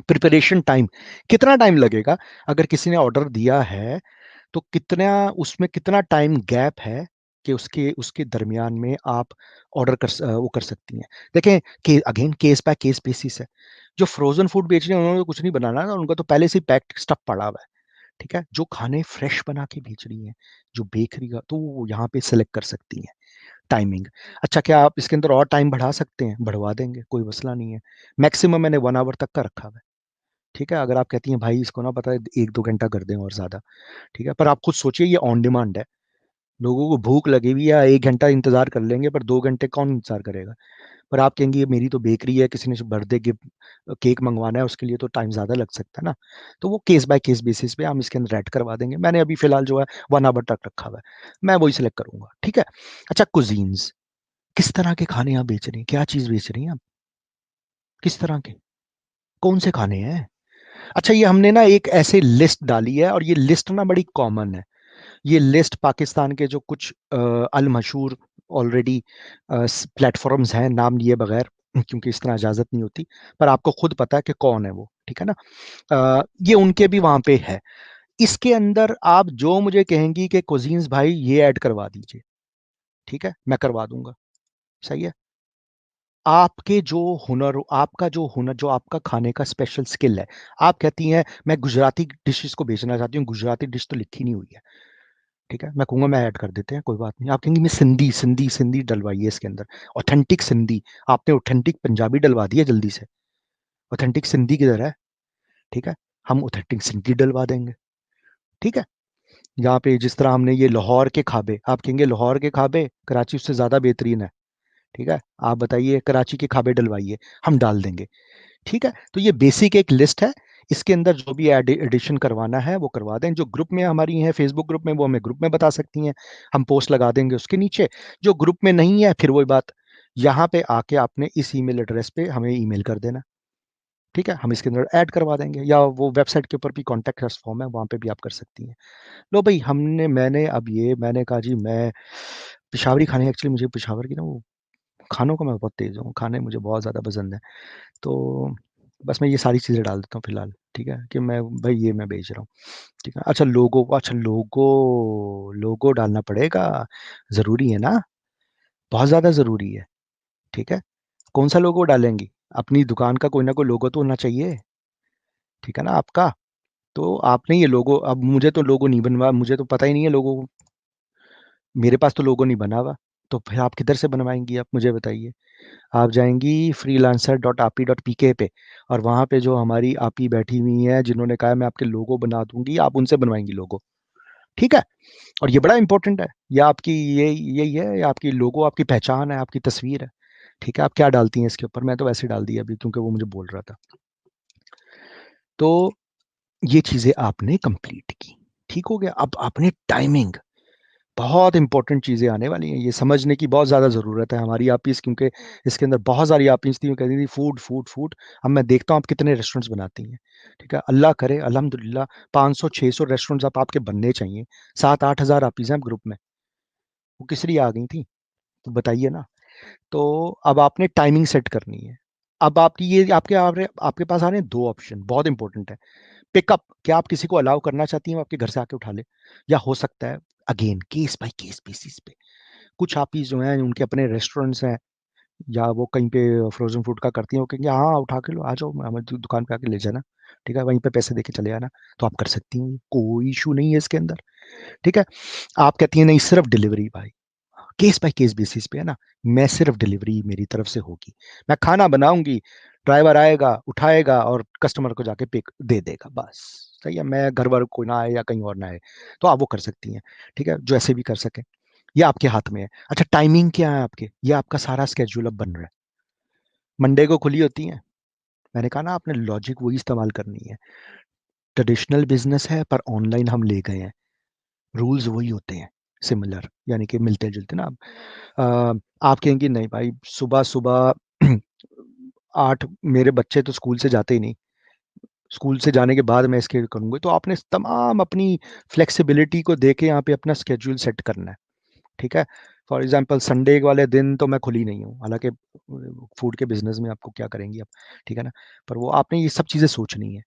प्रिपरेशन टाइम, कितना टाइम लगेगा, अगर किसी ने ऑर्डर दिया है तो कितना, उसमें कितना टाइम गैप है कि उसके उसके दरमियान में आप वो कर सकती हैं। देखें कि again case by case basis है। जो फ्रोजन फूड बेच रहे हैं उन्होंने तो कुछ नहीं बनाना ना, उनका तो पहले से पैक्ड स्टफ पड़ा हुआ है। ठीक है, जो खाने फ्रेश बना के बेच रही हैं, जो बेकरी का, तो वो यहाँ पे सेलेक्ट कर सकती हैं टाइमिंग। अच्छा, क्या आप इसके अंदर और टाइम बढ़ा सकते हैं? बढ़वा देंगे, कोई मसला नहीं है। मैक्सिमम मैंने 1 आवर तक का रखा हुआ है। ठीक है, अगर आप कहती हैं भाई इसको ना पता है 1-2 घंटा कर दें और ज्यादा, ठीक है, पर आप खुद सोचिए ये ऑन डिमांड है। लोगों को भूख लगी हुई है, 1 घंटा इंतजार कर लेंगे, पर 2 घंटे कौन इंतजार करेगा? पर आप कहेंगे ये मेरी तो बेकरी है, किसी ने बर्थडे गिफ्ट केक मंगवाना है, उसके लिए तो टाइम ज्यादा लग सकता है ना। तो वो केस बाय केस बेसिस पे हम इसके अंदर ऐड करवा देंगे। मैंने अभी फिलहाल जो है 1 आवर तक रखा हुआ है, मैं वही सिलेक्ट करूंगा। ठीक है। अच्छा, कुजीन्स, किस तरह के खाने आप बेच रही हैं? क्या चीज बेच रही हैं आप? किस तरह के, कौन से खाने हैं? अच्छा, ये हमने ना एक ऐसे लिस्ट डाली है, और ये लिस्ट ना बड़ी कॉमन है। ये लिस्ट पाकिस्तान के जो कुछ अल मशहूर ऑलरेडी प्लेटफॉर्म्स हैं, नाम लिए बगैर, क्योंकि इस तरह इजाजत नहीं होती, पर आपको खुद पता है कि कौन है वो, ठीक है ना। ये उनके भी वहां पे है। इसके अंदर आप जो मुझे कहेंगी कि कुजीन्स भाई ये ऐड करवा दीजिए, ठीक है, मैं करवा दूंगा। सही है। आपके जो हुनर, आपका जो हुनर, जो आपका खाने का स्पेशल स्किल है, आप कहती हैं मैं गुजराती डिशेस को बेचना चाहती हूँ, गुजराती डिश तो लिखी नहीं हुई है, ठीक है, मैं कहूंगा मैं ऐड कर देते हैं, कोई बात नहीं। आप कहेंगे मैं सिंधी सिंधी सिंधी डलवाइए इसके अंदर, ऑथेंटिक सिंधी। आपने ऑथेंटिक पंजाबी डलवा दिया जल्दी से, ऑथेंटिक सिंधी किधर है? ठीक है, हम ऑथेंटिक सिंधी डलवा देंगे। ठीक है। यहाँ पे जिस तरह हमने ये लाहौर के खाबे, आप कहेंगे लाहौर के खाबे कराची उससे ज्यादा बेहतरीन है, ठीक है, आप बताइए कराची के खाबे डलवाइए, हम डाल देंगे। ठीक है, तो ये बेसिक एक लिस्ट है। इसके अंदर जो भी एडिशन करवाना है वो करवा दें। जो ग्रुप में हमारी है फेसबुक ग्रुप में, वो हमें ग्रुप में बता सकती हैं, हम पोस्ट लगा देंगे उसके नीचे। जो ग्रुप में नहीं है, फिर वही बात, यहाँ पे आके आपने इस ईमेल एड्रेस पे हमें ईमेल कर देना। ठीक है, हम इसके अंदर ऐड करवा देंगे, या वो वेबसाइट के ऊपर भी कॉन्टैक्ट अस फॉर्म है, वहाँ पे भी आप कर सकती हैं। लो भाई, मैंने अब ये मैंने कहा जी मैं पिशावरी खाने, एक्चुअली मुझे पिशावर की ना वो खानों का मैं बहुत तेज हूँ, खाने मुझे बहुत ज़्यादा पसंद है। तो बस मैं ये सारी चीज़ें डाल देता हूँ फिलहाल, ठीक है, कि मैं भाई ये मैं बेच रहा हूँ। ठीक है। अच्छा लोगो लोगो डालना पड़ेगा, ज़रूरी है ना, बहुत ज़्यादा ज़रूरी है। ठीक है, कौन सा लोगो डालेंगी? अपनी दुकान का कोई ना कोई लोगो तो होना चाहिए, ठीक है ना आपका। तो आपने ये लोगो, अब मुझे तो लोगो नहीं बनवा, मुझे तो पता ही नहीं है लोगो, मेरे पास तो लोगो नहीं बना हुआ। तो फिर आप किधर से बनवाएंगी, आप मुझे बताइए। आप जाएंगी freelancer.api.pk पे, और वहां पे जो हमारी आपी बैठी हुई है जिन्होंने कहा है मैं आपके लोगो बना दूंगी, आप उनसे बनवाएंगी लोगो। ठीक है। और ये बड़ा इंपॉर्टेंट है, ये आपकी ये यही है, ये आपकी लोगो, आपकी पहचान है, आपकी तस्वीर है। ठीक है, आप क्या डालती हैं इसके ऊपर? मैं तो वैसे डाल दिया अभी, क्योंकि वो मुझे बोल रहा था। तो ये चीजें आपने कंप्लीट की, ठीक हो गया। अब आपने टाइमिंग, बहुत इंपॉर्टेंट चीजें आने वाली हैं, ये समझने की बहुत ज्यादा जरूरत है हमारी आपीस, क्योंकि इसके अंदर बहुत सारी आपीस थी, वो कहती थी फूड फूड फूड। अब मैं देखता हूँ आप कितने रेस्टोरेंट्स बनाती हैं। ठीक है, अल्लाह करे अल्हम्दुलिल्लाह 500-600 रेस्टोरेंट्स आप आपके बनने चाहिए। 7-8 हज़ार आपीस हैं ग्रुप में, वो किस लिए आ गई थी? तो बताइए ना। तो अब आपने टाइमिंग सेट करनी है। अब आपकी ये आपके आपके पास आ रहे हैं दो ऑप्शन, बहुत इंपॉर्टेंट है। पिकअप, क्या आप किसी को अलाउ करना चाहती हैं वो आपके घर से आके उठा ले? या हो सकता है, again case by case basis पे, कुछ आप ही जो हैं उनके अपने रेस्टोरेंट्स हैं, या वो कहीं पे फ्रोजन फूड का करती हैं, वो कहेंगे हाँ उठा के लो, आ जाओ हमारी दुकान पे आके ले जाना, ठीक है, वहीं पे पैसे देके चले आना। तो आप कर सकती हैं, कोई इशू नहीं है इसके अंदर। ठीक है। आप कहती हैं नहीं सिर्फ डिलीवरी भाई, केस बाय केस बेसिस पे है ना, मैं सिर्फ डिलीवरी मेरी तरफ से होगी, मैं खाना बनाऊंगी, ड्राइवर आएगा उठाएगा और कस्टमर को जाके पे दे देगा, बस। सही है, मैं घर वर कोई ना आए या कहीं और ना आए, तो आप वो कर सकती हैं। ठीक है, जो ऐसे भी कर सके, ये आपके हाथ में है। अच्छा, टाइमिंग क्या है आपके? ये आपका सारा स्केड्यूल अब बन रहा है। मंडे को खुली होती है, मैंने कहा ना आपने लॉजिक वही इस्तेमाल करनी है। ट्रेडिशनल बिजनेस है पर ऑनलाइन हम ले गए हैं, रूल्स वही होते हैं, सिमिलर, यानी कि मिलते जुलते ना। आप कहेंगे नहीं भाई, सुबह सुबह 8, मेरे बच्चे तो स्कूल से जाते ही नहीं, स्कूल से जाने के बाद मैं इसके करूंगी, तो आपने तमाम अपनी फ्लेक्सिबिलिटी को देके यहाँ पे अपना स्केड्यूल सेट करना है। ठीक है। फॉर एग्जांपल संडे वाले दिन तो मैं खुली नहीं हूँ, हालांकि फूड के बिजनेस में आपको क्या करेंगी आप, ठीक है ना, पर वो आपने ये सब चीज़ें सोचनी है।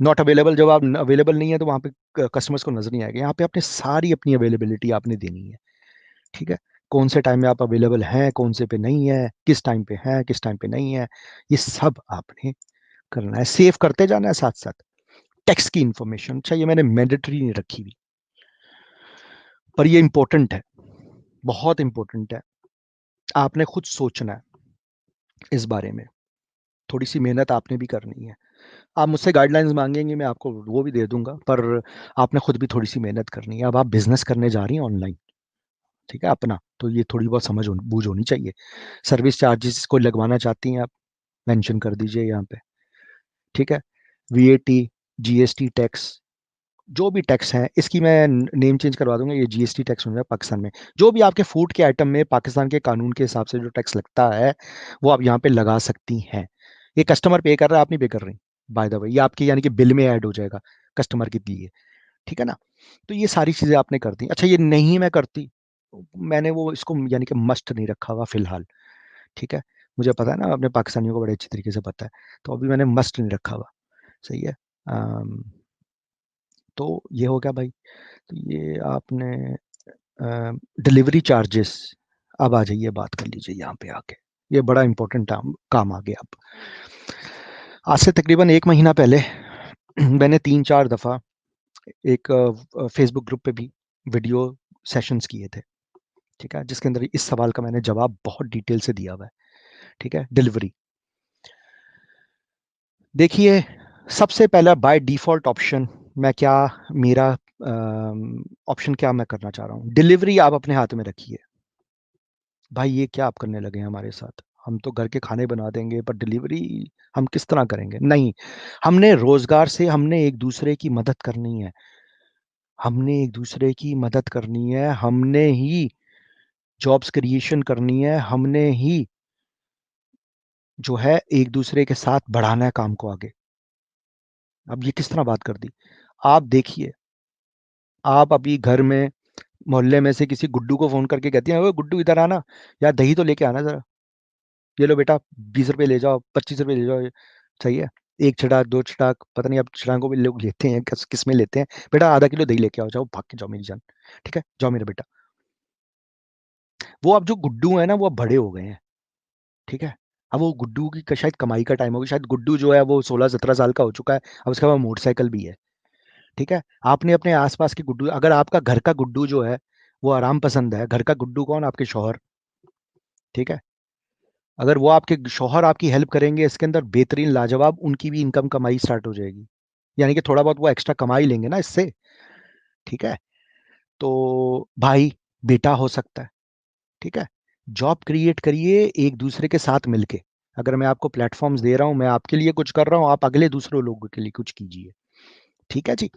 नॉट अवेलेबल, जब आप अवेलेबल नहीं है तो वहाँ पे कस्टमर्स को नजर नहीं आएगा, यहाँ पे आपने सारी अपनी अवेलेबिलिटी आपने देनी है। ठीक है, कौन से टाइम में आप अवेलेबल हैं, कौन से पे नहीं है, किस टाइम पे है, किस टाइम पे नहीं है, ये सब आपने करना है। सेव करते जाना है साथ साथ। टेक्स्ट की इंफॉर्मेशन, अच्छा ये मैंने मैंडेटरी नहीं रखी हुई, पर ये इंपॉर्टेंट है, बहुत इंपॉर्टेंट है। आपने खुद सोचना है इस बारे में, थोड़ी सी मेहनत आपने भी करनी है। आप मुझसे गाइडलाइंस मांगेंगे, मैं आपको वो भी दे दूंगा, पर आपने खुद भी थोड़ी सी मेहनत करनी है। अब आप बिजनेस करने जा रही हैं ऑनलाइन, ठीक है, अपना, तो ये थोड़ी बहुत बूझ होनी चाहिए। सर्विस चार्जेस को लगवाना चाहती हैं आप, मेंशन कर दीजिए यहाँ पे, ठीक है। वीएटी, जीएसटी टैक्स, जो भी टैक्स है, इसकी मैं नेम चेंज करवा दूंगा, ये जीएसटी टैक्स हो जाए पाकिस्तान में। जो भी आपके फूड के आइटम में पाकिस्तान के कानून के हिसाब से जो टैक्स लगता है, वो आप यहाँ पे लगा सकती हैं। ये कस्टमर पे कर रहा है, आप नहीं पे कर रही, बाय द वे, ये आपके यानी कि बिल में ऐड हो जाएगा कस्टमर के लिए, ठीक है ना। तो ये सारी चीजें आपने कर दी। अच्छा ये नहीं मैं करती, मैंने वो इसको यानी कि मस्ट नहीं रखा हुआ फिलहाल, ठीक है। मुझे पता है ना, अपने पाकिस्तानियों को बड़े अच्छी तरीके से पता है, तो अभी मैंने मस्ट नहीं रखा हुआ, सही है। तो ये हो गया भाई। तो ये आपने डिलीवरी चार्जेस, अब आ जाइए, बात कर लीजिए यहाँ पे आके, ये बड़ा इंपॉर्टेंट काम आ गया। अब आज से तकरीबन 1 महीना पहले मैंने 3-4 दफ़ा एक फेसबुक ग्रुप पे भी वीडियो सेशंस किए थे, ठीक है, जिसके अंदर इस सवाल का मैंने जवाब बहुत डिटेल से दिया हुआ है, ठीक है। डिलीवरी देखिए, सबसे पहला बाय डिफॉल्ट ऑप्शन मैं क्या, मेरा ऑप्शन क्या मैं करना चाह रहा हूँ, डिलीवरी आप अपने हाथ में रखिए। भाई ये क्या आप करने लगे हैं हमारे साथ, हम तो घर के खाने बना देंगे, पर डिलीवरी हम किस तरह करेंगे? नहीं, हमने रोजगार से, हमने एक दूसरे की मदद करनी है, हमने एक दूसरे की मदद करनी है, हमने ही जॉब्स क्रिएशन करनी है, हमने ही जो है एक दूसरे के साथ बढ़ाना है काम को आगे। अब ये किस तरह बात कर दी? आप देखिए, आप अभी घर में मोहल्ले में से किसी गुड्डू को फोन करके कहती हैं, ओए गुड्डू इधर आना, यार दही तो लेके आना जरा, ये लो बेटा 20 रुपए ले जाओ, 25 रुपए ले जाओ, सही है। एक छटाक, दो छटाक, पता नहीं अब छटाकों भी लोग लेते हैं, किस में लेते हैं, बेटा आधा किलो दही लेके आओ, जाओ भाग के जाओ मेरी जान, ठीक है, जाओ मेरा बेटा। वो अब जो गुड्डू है ना, वो अब बड़े हो गए हैं, ठीक है। अब वो गुड्डू की शायद कमाई का टाइम होगा, शायद गुड्डू जो है वो 16-17 साल का हो चुका है, अब उसके पास मोटरसाइकिल भी है, ठीक है। आपने अपने आसपास के गुड्डू, अगर आपका घर का गुड्डू जो है वो आराम पसंद है, घर का गुड्डू कौन? आपके शौहर, ठीक है। अगर वो आपके शौहर आपकी हेल्प करेंगे इसके अंदर, बेहतरीन लाजवाब, उनकी भी इनकम कमाई स्टार्ट हो जाएगी, यानी कि थोड़ा बहुत वो एक्स्ट्रा कमा ही लेंगे ना इससे, ठीक है। तो भाई बेटा हो सकता है, ठीक है। जॉब क्रिएट करिए एक दूसरे के साथ मिलके। अगर मैं आपको प्लेटफॉर्म्स दे रहा हूं, मैं आपके लिए कुछ कर रहा हूं, आप अगले दूसरों लोगों के लिए कुछ कीजिए, ठीक है जी।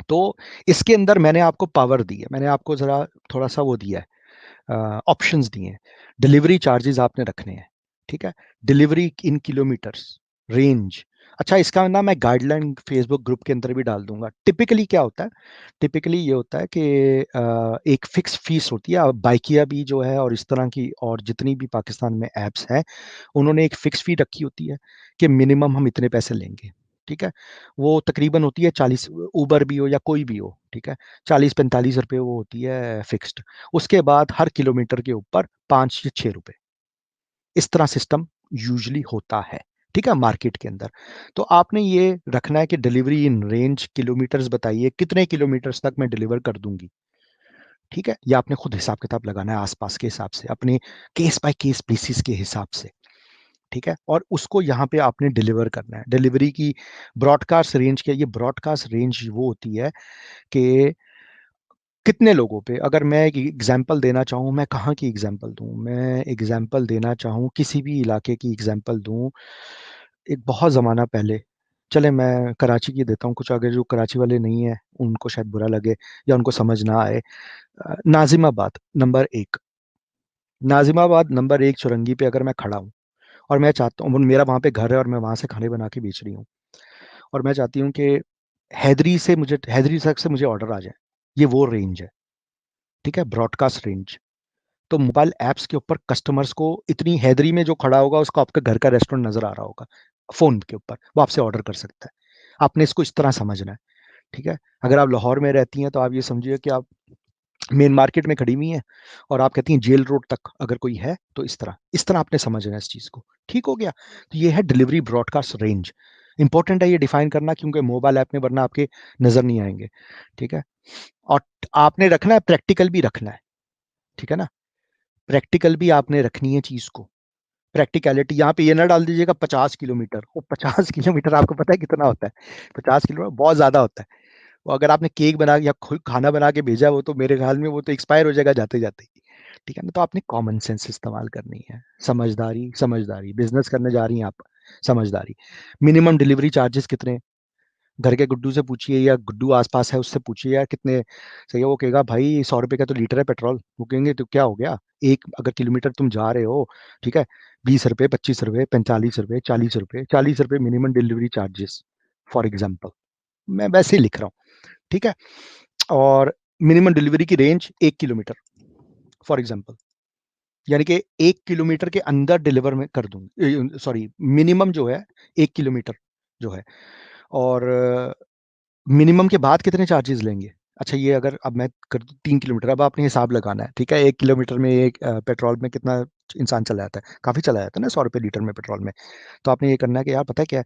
तो इसके अंदर मैंने आपको पावर दी है, मैंने आपको जरा थोड़ा सा वो दिया है, ऑप्शंस दिए हैं। डिलीवरी चार्जेस आपने रखने हैं, ठीक है। डिलीवरी इन किलोमीटर्स, रेंज, अच्छा इसका ना मैं गाइडलाइन फेसबुक ग्रुप के अंदर भी डाल दूंगा। टिपिकली क्या होता है, टिपिकली ये होता है कि एक फिक्स फीस होती है। अब बाइकिया भी जो है और इस तरह की और जितनी भी पाकिस्तान में ऐप्स हैं, उन्होंने एक फिक्स फी रखी होती है कि मिनिमम हम इतने पैसे लेंगे, ठीक है। वो तकरीबन होती है 40, उबर भी हो या कोई भी हो, ठीक है, 40-45 रुपये वो होती है फिक्स्ड। उसके बाद हर किलोमीटर के ऊपर 5 या 6 रुपए, इस तरह सिस्टम यूजली होता है, ठीक है, मार्केट के अंदर। तो आपने ये रखना है कि डिलीवरी इन रेंज, किलोमीटर्स बताइए कितने किलोमीटर्स तक मैं डिलीवर कर दूंगी, ठीक है। या आपने खुद हिसाब किताब लगाना है आसपास के हिसाब से, अपने केस बाय केस बेसिस के हिसाब से, ठीक है। और उसको यहाँ पे आपने डिलीवर करना है। डिलीवरी की ब्रॉडकास्ट रेंज क्या, ये ब्रॉडकास्ट रेंज वो होती है कि कितने लोगों पे, अगर मैं एक एग्जांपल देना चाहूँ, मैं कहाँ की एग्जांपल दूँ, मैं एग्जांपल देना चाहूँ किसी भी इलाके की एग्जांपल दूँ, एक बहुत ज़माना पहले, चले मैं कराची की देता हूँ कुछ, अगर जो कराची वाले नहीं है उनको शायद बुरा लगे या उनको समझ ना आए। नाजिमाबाद नंबर 1, नाजिमाबाद नंबर 1 चुरंगी पे अगर मैं खड़ा हूँ और मैं चाहता हूँ, मेरा वहाँ पे घर है और मैं वहाँ से खाने बना के बेच रही हूँ, और मैं चाहती हूँ कि हैदरी तक से मुझे ऑर्डर आ जाए, ये वो रेंज है, ठीक है, ब्रॉडकास्ट रेंज। तो मोबाइल ऐप्स के ऊपर कस्टमर्स को इतनी, हैदरी में जो खड़ा होगा उसको आपका घर का रेस्टोरेंट नजर आ रहा होगा, फोन के ऊपर वो आपसे ऑर्डर कर सकता है। आपने इसको इस तरह समझना है, ठीक है। अगर आप लाहौर में रहती हैं तो आप ये समझिए कि आप मेन मार्केट में खड़ी हुई हैं और आप कहती हैं जेल रोड तक अगर कोई है तो इस तरह आपने समझना है इस चीज को। ठीक हो गया। तो ये है डिलीवरी ब्रॉडकास्ट रेंज। इंपॉर्टेंट है ये डिफाइन करना, क्योंकि मोबाइल ऐप में वरना आपके नजर नहीं आएंगे। ठीक है। और आपने रखना है, प्रैक्टिकल भी रखना है। ठीक है ना। प्रैक्टिकल भी आपने रखनी है चीज को। प्रैक्टिकलिटी यहाँ पे ये ना डाल दीजिएगा 50 किलोमीटर, वो 50 किलोमीटर आपको पता है कितना होता है? 50 किलोमीटर बहुत ज्यादा होता है। वो अगर आपने केक बना या खुद खाना बना के भेजा, वो तो मेरे ख्याल में वो तो एक्सपायर हो जाएगा जाते जाते ही। ठीक है ना। तो आपने कॉमन सेंस इस्तेमाल करनी है। समझदारी, समझदारी, बिजनेस करने जा रही हैं आप, समझदारी। मिनिमम डिलीवरी चार्जेस कितने? घर के गुड्डू से पूछिए या गुड्डू आसपास है उससे पूछिए यार कितने सही है। वो कहेगा भाई 100 रुपए का तो लीटर है पेट्रोल। वो कहेंगे तो क्या हो गया, एक अगर किलोमीटर तुम जा रहे हो, ठीक है, 20 रुपए, 25 रुपए, 45 रुपए, 40 रुपए, 40 रुपए minimum delivery charges, for example. मैं वैसे ही लिख रहा हूँ। ठीक है। और मिनिमम डिलीवरी की रेंज 1 किलोमीटर, फॉर एग्जाम्पल। यानी कि 1 किलोमीटर के अंदर डिलीवर में कर दूंगी, सॉरी, मिनिमम जो है 1 किलोमीटर जो है। और मिनिमम के बाद कितने चार्जेस लेंगे? अच्छा, ये अगर अब मैं कर दूं 3 किलोमीटर, अब आपने हिसाब लगाना है। ठीक है। 1 किलोमीटर में एक पेट्रोल में कितना इंसान चला जाता है? काफी चला जाता है ना, 100 रुपये लीटर में पेट्रोल में। तो आपने ये करना है कि यार पता है क्या है,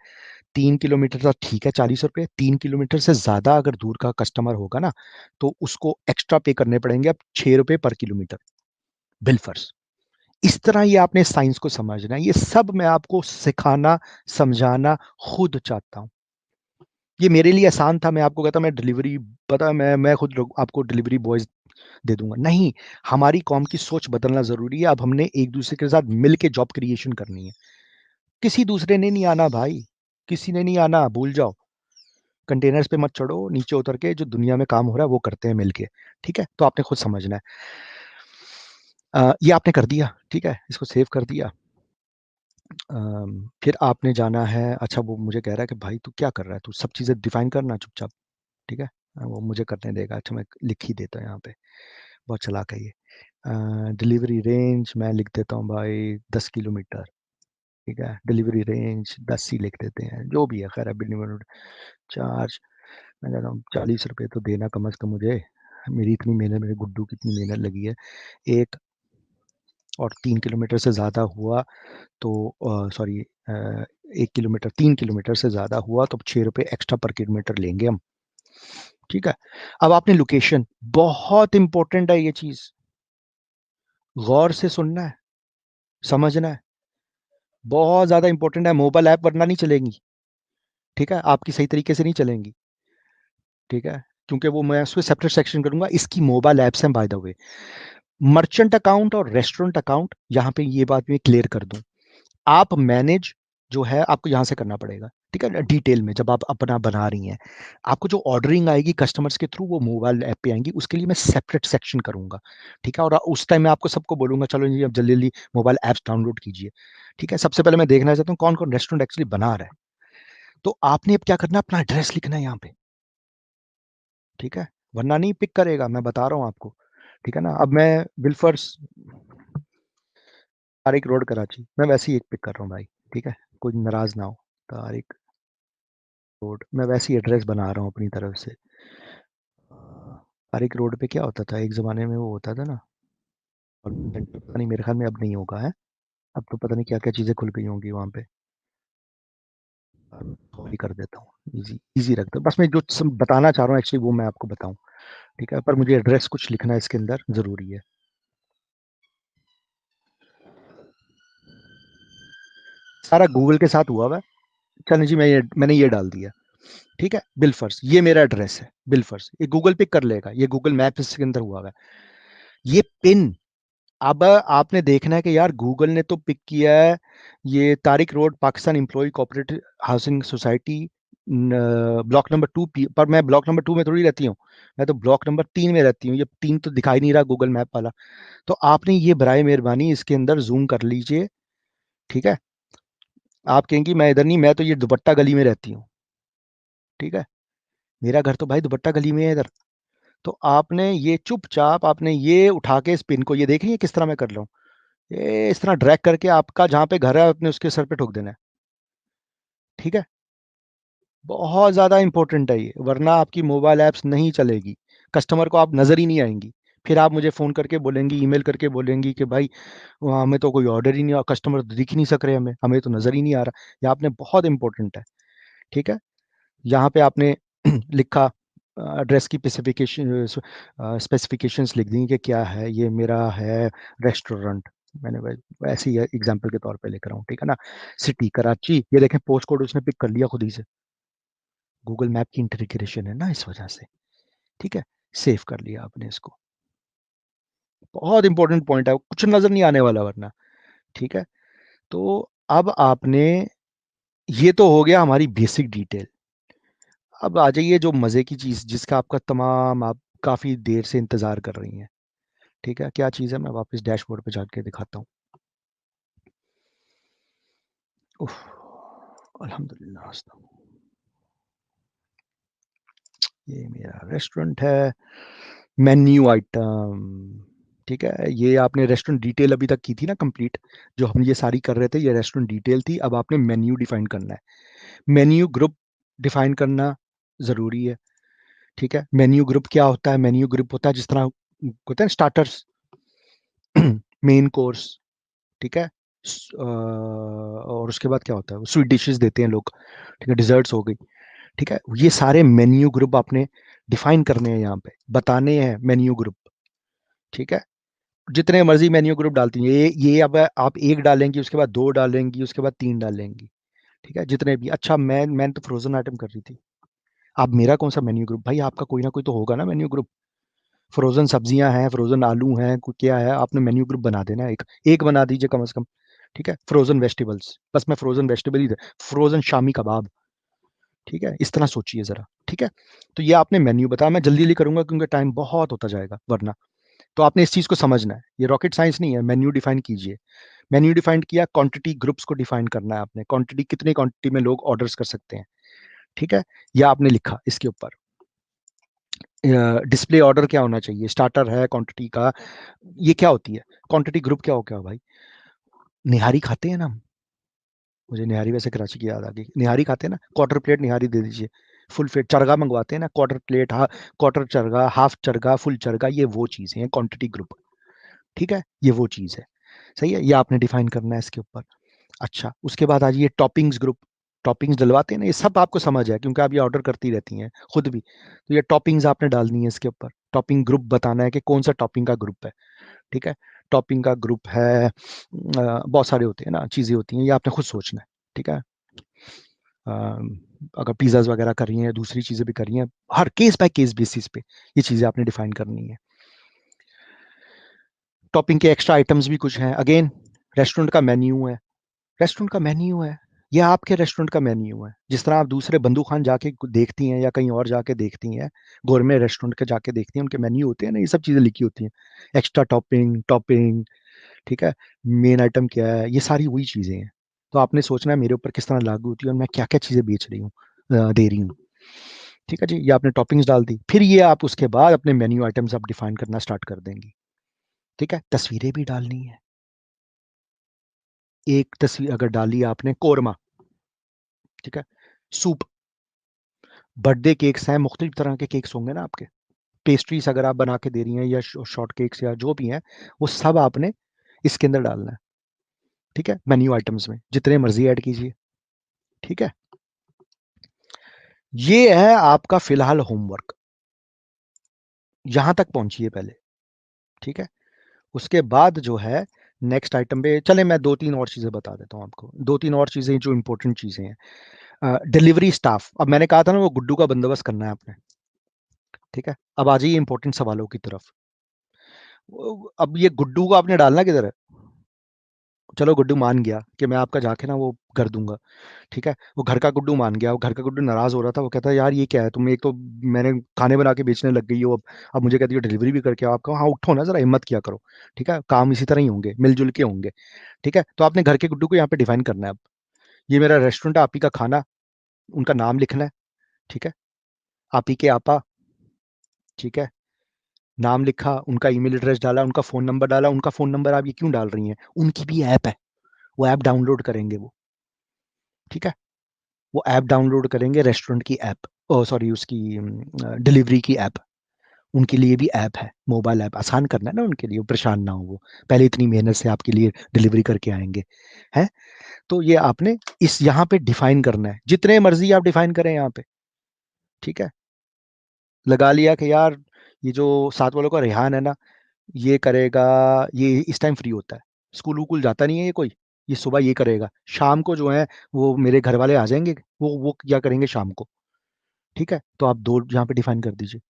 3 किलोमीटर तो ठीक है 40 रुपये, 3 किलोमीटर से ज्यादा अगर दूर का कस्टमर होगा ना, तो उसको एक्स्ट्रा पे करने पड़ेंगे अब 6 रुपये पर किलोमीटर, बिल फर्स। इस तरह ये आपने साइंस को समझना है। ये सब मैं आपको सिखाना, समझाना खुद चाहता हूँ। ये मेरे लिए आसान था, मैं आपको कहता मैं डिलीवरी, पता है, मैं खुद आपको डिलीवरी बॉयज दे दूंगा, नहीं। हमारी कॉम की सोच बदलना जरूरी है। अब हमने एक दूसरे के साथ मिल के जॉब क्रिएशन करनी है। किसी दूसरे ने नहीं आना भाई, किसी ने नहीं आना, भूल जाओ। कंटेनर्स पे मत चढ़ो, नीचे उतर के जो दुनिया में काम हो रहा है वो करते हैं मिलके। ठीक है। तो आपने खुद समझना है। ये आपने कर दिया, ठीक है, इसको सेव कर दिया। फिर आपने जाना है, अच्छा वो मुझे कह रहा है कि भाई तू क्या कर रहा है, तू सब चीज़ें डिफाइन करना चुपचाप। ठीक है। वो मुझे करने देगा। अच्छा मैं लिख ही देता हूँ यहाँ पे, बहुत चालाक है ये। डिलीवरी रेंज मैं लिख देता हूँ भाई 10 किलोमीटर। ठीक है। डिलीवरी रेंज 10 ही लिख देते हैं, जो भी है खैर। मिनिमम चार्ज मैं कह रहा हूँ 40 रुपये तो देना कम से कम मुझे। मेरी इतनी मेहनत, मेरे गुड्डू की इतनी मेहनत लगी है। एक, और 3 किलोमीटर से ज़्यादा हुआ तो, सॉरी, 1 किलोमीटर, 3 किलोमीटर से ज़्यादा हुआ तो 6 रुपये एक्स्ट्रा पर किलोमीटर लेंगे हम। ठीक है। अब आपने लोकेशन, बहुत इंपॉर्टेंट है ये चीज़, गौर से सुनना है, समझना है। बहुत ज़्यादा इंपॉर्टेंट है। मोबाइल ऐप वरना नहीं चलेंगी। ठीक है। आपकी सही तरीके से नहीं चलेंगी। ठीक है। क्योंकि वो मैं उसको सेपरेट सेक्शन करूंगा। इसकी मोबाइल ऐप्स हैं by the way. Merchant account और रेस्टोरेंट अकाउंट, यहाँ पे ये बात मैं क्लियर कर दूं, आप मैनेज जो है आपको यहाँ से करना पड़ेगा। ठीक है। डिटेल में जब आप अपना बना रही हैं, आपको जो ऑर्डरिंग आएगी कस्टमर्स के थ्रू वो मोबाइल ऐप पे आएंगी, उसके लिए मैं सेपरेट सेक्शन करूंगा। ठीक है। और उस टाइम मैं आपको सबको बोलूंगा चलो जी अब जल्दी जल्दी मोबाइल ऐप्स डाउनलोड कीजिए। ठीक है। सबसे पहले मैं देखना चाहता हूँ कौन कौन रेस्टोरेंट एक्चुअली बना रहा है। तो आपने अब क्या करना है, अपना एड्रेस लिखना है यहाँ पे। ठीक है। वरना नहीं पिक करेगा, मैं बता रहा हूँ आपको। ठीक है ना। अब मैं बिलफर्स, तारिक रोड कराची, मैं वैसे ही एक पिक कर रहा हूँ भाई। ठीक है। कोई नाराज ना हो। तारिक रोड, मैं वैसे ही एड्रेस बना रहा हूँ अपनी तरफ से। तारिक रोड पे क्या होता था एक जमाने में, वो होता था ना, और पता नहीं, मेरे ख्याल में अब नहीं होगा है। अब तो पता नहीं क्या क्या चीजें खुल गई होंगी वहां पे। सॉरी कर देता हूँ, इजी इजी रखता हूँ, बस मैं जो बताना चाह रहा हूँ एक्चुअली वो मैं आपको बताऊँ। ठीक है। पर मुझे एड्रेस कुछ लिखना इसके अंदर जरूरी है। सारा गूगल के साथ हुआ हुआ है। चलो जी, मैंने ये डाल दिया। ठीक है। बिलफर्स, ये मेरा एड्रेस है बिलफर्स, ये गूगल पिक कर लेगा, ये गूगल मैप्स के अंदर हुआ हुआ है। ये पिन, अब आपने देखना है कि यार गूगल ने तो पिक किया है ये Tariq road, Pakistan employ cooperative housing society, block number 2, पर मैं ब्लॉक नंबर 2 में थोड़ी रहती हूँ, मैं तो ब्लॉक नंबर 3 में रहती हूँ। ये 3 तो दिखाई नहीं रहा गूगल मैप वाला। तो आपने ये बराए मेहरबानी इसके अंदर जूम कर लीजिए। ठीक है। आप कहेंगी मैं इधर नहीं, मैं तो ये दुपट्टा गली में रहती हूँ। ठीक है। मेरा घर तो भाई दुपट्टा गली में है इधर। तो आपने ये चुपचाप, आपने ये उठा के इस पिन को, ये देख रही है किस तरह मैं कर रहा हूँ, ये इस तरह ड्रैग करके आपका जहां पे घर है अपने उसके सर पे ठोक देना है। ठीक है। बहुत ज्यादा इंपॉर्टेंट है ये, वरना आपकी मोबाइल ऐप्स नहीं चलेगी, कस्टमर को आप नजर ही नहीं आएंगी। फिर आप मुझे फ़ोन करके बोलेंगी, ईमेल करके बोलेंगी कि भाई वहाँ हमें तो कोई ऑर्डर ही नहीं, कस्टमर तो दिख ही नहीं सक रहे, हमें हमें तो नज़र ही नहीं आ रहा। ये आपने बहुत इंपॉर्टेंट है, ठीक है। यहाँ पे आपने लिखा एड्रेस की स्पेसिफिकेशंस लिख दी कि क्या है, ये मेरा है रेस्टोरेंट, मैंने ऐसे ही एग्जांपल के तौर पे लिख रहा हूँ, ठीक है ना। सिटी कराची, ये देखें पोस्ट कोड उसने पिक कर लिया खुद ही से, गूगल मैप की इंटीग्रेशन है ना इस वजह से, ठीक है। सेव कर लिया आपने इसको, बहुत इंपॉर्टेंट पॉइंट है, कुछ नजर नहीं आने वाला वरना, ठीक है। तो अब आपने, ये तो हो गया हमारी बेसिक डिटेल। अब आ जाइए जो मजे की चीज जिसका आपका तमाम आप काफी देर से इंतजार कर रही हैं, ठीक है। क्या चीज है, मैं वापस डैशबोर्ड पे जाके दिखाता हूँ। उफ, अल्हम्दुलिल्लाह। ये मेरा रेस्टोरेंट है, मेन्यू आइटम, ठीक है। ये आपने रेस्टोरेंट डिटेल अभी तक की थी ना कंप्लीट, जो हम ये सारी कर रहे थे, ये रेस्टोरेंट डिटेल थी। अब आपने मेन्यू डिफाइन करना है, मेन्यू ग्रुप डिफाइन करना ज़रूरी है, ठीक है। मेन्यू ग्रुप क्या होता है, मेन्यू ग्रुप होता है जिस तरह होता है स्टार्टर्स, मेन कोर्स, ठीक है। और उसके बाद क्या होता है, स्वीट डिशेस देते हैं लोग, ठीक है, डिजर्ट्स हो गई, ठीक है। ये सारे मेन्यू ग्रुप आपने डिफाइन करने हैं, यहाँ पे बताने हैं मेन्यू ग्रुप, ठीक है। जितने मर्जी मेन्यू ग्रुप डालती हैं, ये अब आप एक डालेंगी, उसके बाद दो डालेंगी, उसके बाद तीन डालेंगी, ठीक है, जितने भी। अच्छा, मैं तो फ्रोजन आइटम कर रही थी, अब मेरा कौन सा मेन्यू ग्रुप, भाई आपका कोई ना कोई तो होगा ना मेन्यू ग्रुप। फ्रोजन सब्जियां हैं, फ्रोजन आलू हैं, क्या है, आपने मेन्यू ग्रुप बना देना है, एक एक बना दीजिए कम से कम, ठीक है। फ्रोजन वेजिटेबल्स, बस मैं फ्रोजन वेजिटेबल ही, फ्रोजन शामी कबाब, ठीक है, इस तरह सोचिए जरा, ठीक है। तो ये आपने मेन्यू बताया, मैं जल्दी जल्दी करूंगा क्योंकि टाइम बहुत होता जाएगा वरना। तो आपने इस चीज को समझना है, ये रॉकेट साइंस नहीं है। मेन्यू डिफाइन कीजिए, मेन्यू डिफाइन किया, क्वांटिटी ग्रुप्स को डिफाइन करना है आपने, क्वांटिटी कितनी क्वांटिटी में लोग ऑर्डर्स कर सकते हैं, ठीक है। यह आपने लिखा इसके ऊपर। डिस्प्ले ऑर्डर क्या होना चाहिए, स्टार्टर है क्वांटिटी का, ये क्या होती है क्वांटिटी ग्रुप, क्या हो क्या हो भाई। निहारी खाते हैं ना हम, मुझे निहारी वैसे कराची की याद आ गई, निहारी खाते हैं ना, क्वार्टर प्लेट निहारी दे दीजिए, फुल प्लेट चरगा मंगवाते हैं ना, quarter plate, quarter chargha, half chargha, full chargha, ये वो चीजें हैं क्वांटिटी ग्रुप, ठीक है, ये वो चीज है, सही है। ये आपने डिफाइन करना है इसके ऊपर। अच्छा, उसके बाद आ जाइए टॉपिंग्स ग्रुप, टॉपिंग्स डलवाते हैं ना, ये सब आपको समझ है क्योंकि आप ये ऑर्डर करती रहती हैं खुद भी, तो ये टॉपिंग्स आपने डालनी है इसके ऊपर। टॉपिंग ग्रुप बताना है कि कौन सा टॉपिंग का ग्रुप है, ठीक है। टॉपिंग का ग्रुप है, बहुत सारे होते हैं ना, चीज़ें होती हैं, ये आपने खुद सोचना है, ठीक है। अ, अगर पिज़्ज़ाज वगैरह कर रही हैं, दूसरी चीज़ें भी कर रही हैं, हर केस बाय केस बेसिस पे ये चीज़ें आपने डिफाइन करनी है। टॉपिंग के एक्स्ट्रा आइटम्स भी कुछ हैं, अगेन रेस्टोरेंट का मेन्यू है, रेस्टोरेंट का मेन्यू है, ये आपके रेस्टोरेंट का मेन्यू है। जिस तरह आप दूसरे बंदू खान जाके देखती हैं या कहीं और जाके देखती हैं, गोरमे रेस्टोरेंट के जाके देखती हैं, उनके मेन्यू होते हैं ना, ये सब चीज़ें लिखी होती हैं, एक्स्ट्रा टॉपिंग टॉपिंग, ठीक है, मेन आइटम क्या है, ये सारी वही चीज़ें हैं। तो आपने सोचना है मेरे ऊपर किस तरह लागू होती है और मैं क्या क्या चीज़ें बेच रही हूँ, दे रही हूँ, ठीक है जी। ये आपने टॉपिंग्स डाल दी, फिर ये आप उसके बाद अपने मेन्यू आइटम्स आप डिफाइन करना स्टार्ट कर देंगी, ठीक है। तस्वीरें भी डालनी है, एक तस्वीर अगर डाली आपने कोरमा, ठीक है, सूप, बर्थडे केक्स हैं, मुख्तलिफ तरह के केक्स होंगे ना आपके, पेस्ट्रीज अगर आप बना के दे रही हैं या शॉर्ट केक्स या जो भी हैं, वो सब आपने इसके अंदर डालना है, ठीक है। मेन्यू आइटम्स में जितने मर्जी ऐड कीजिए, ठीक है। ये है आपका फिलहाल होमवर्क, यहां तक पहुंचिए पहले, ठीक है। उसके बाद जो है नेक्स्ट आइटम पे चले, मैं दो तीन और चीजें बता देता हूं आपको, दो तीन और चीजें जो इंपॉर्टेंट चीजें हैं। डिलीवरी स्टाफ, अब मैंने कहा था ना वो गुड्डू का बंदोबस्त करना है आपने, ठीक है। अब आ जाइए इंपॉर्टेंट सवालों की तरफ। अब ये गुड्डू को आपने डालना किधर है, चलो गुड्डू मान गया कि मैं आपका जाके ना वो कर दूंगा, ठीक है। वो घर का गुड्डू मान गया, वो घर का गुड्डू नाराज हो रहा था, वो कहता है यार ये क्या है, तुम एक तो मैंने खाने बना के बेचने लग गई हो, अब मुझे कहती हो डिलीवरी भी करके आओ। आपका हाँ उठो ना, जरा हिम्मत किया करो, ठीक है, काम इसी तरह ही होंगे, मिलजुल के होंगे, ठीक है। तो आपने घर के गुड्डू को यहाँ पे डिफाइन करना है। अब ये मेरा रेस्टोरेंट है, आप ही का खाना, उनका नाम लिखना है, ठीक है, आप ही के आपा, ठीक है, नाम लिखा, उनका ईमेल एड्रेस डाला, उनका फोन नंबर डाला। उनका फोन नंबर आप ये क्यों डाल रही हैं, उनकी भी ऐप है, वो ऐप डाउनलोड करेंगे वो, ठीक है। वो ऐप डाउनलोड करेंगे, रेस्टोरेंट की ऐप, ओ सॉरी उसकी डिलीवरी की ऐप, उनके लिए भी ऐप है, मोबाइल ऐप, आसान करना है ना उनके लिए, वो परेशान ना हो वो, पहले इतनी मेहनत से आपके लिए डिलीवरी करके आएंगे, है। तो ये आपने इस यहाँ पे डिफाइन करना है, जितने मर्जी आप डिफाइन करें यहाँ पे, ठीक है। लगा लिया कि यार ये जो साथ वालों का रेहान है ना, ये करेगा, ये इस टाइम फ्री होता है, स्कूल वूकूल जाता नहीं है ये कोई, ये सुबह ये करेगा, शाम को जो है वो मेरे घर वाले आ जाएंगे, वो क्या करेंगे शाम को, ठीक है। तो आप दो यहाँ पे डिफाइन कर दीजिए,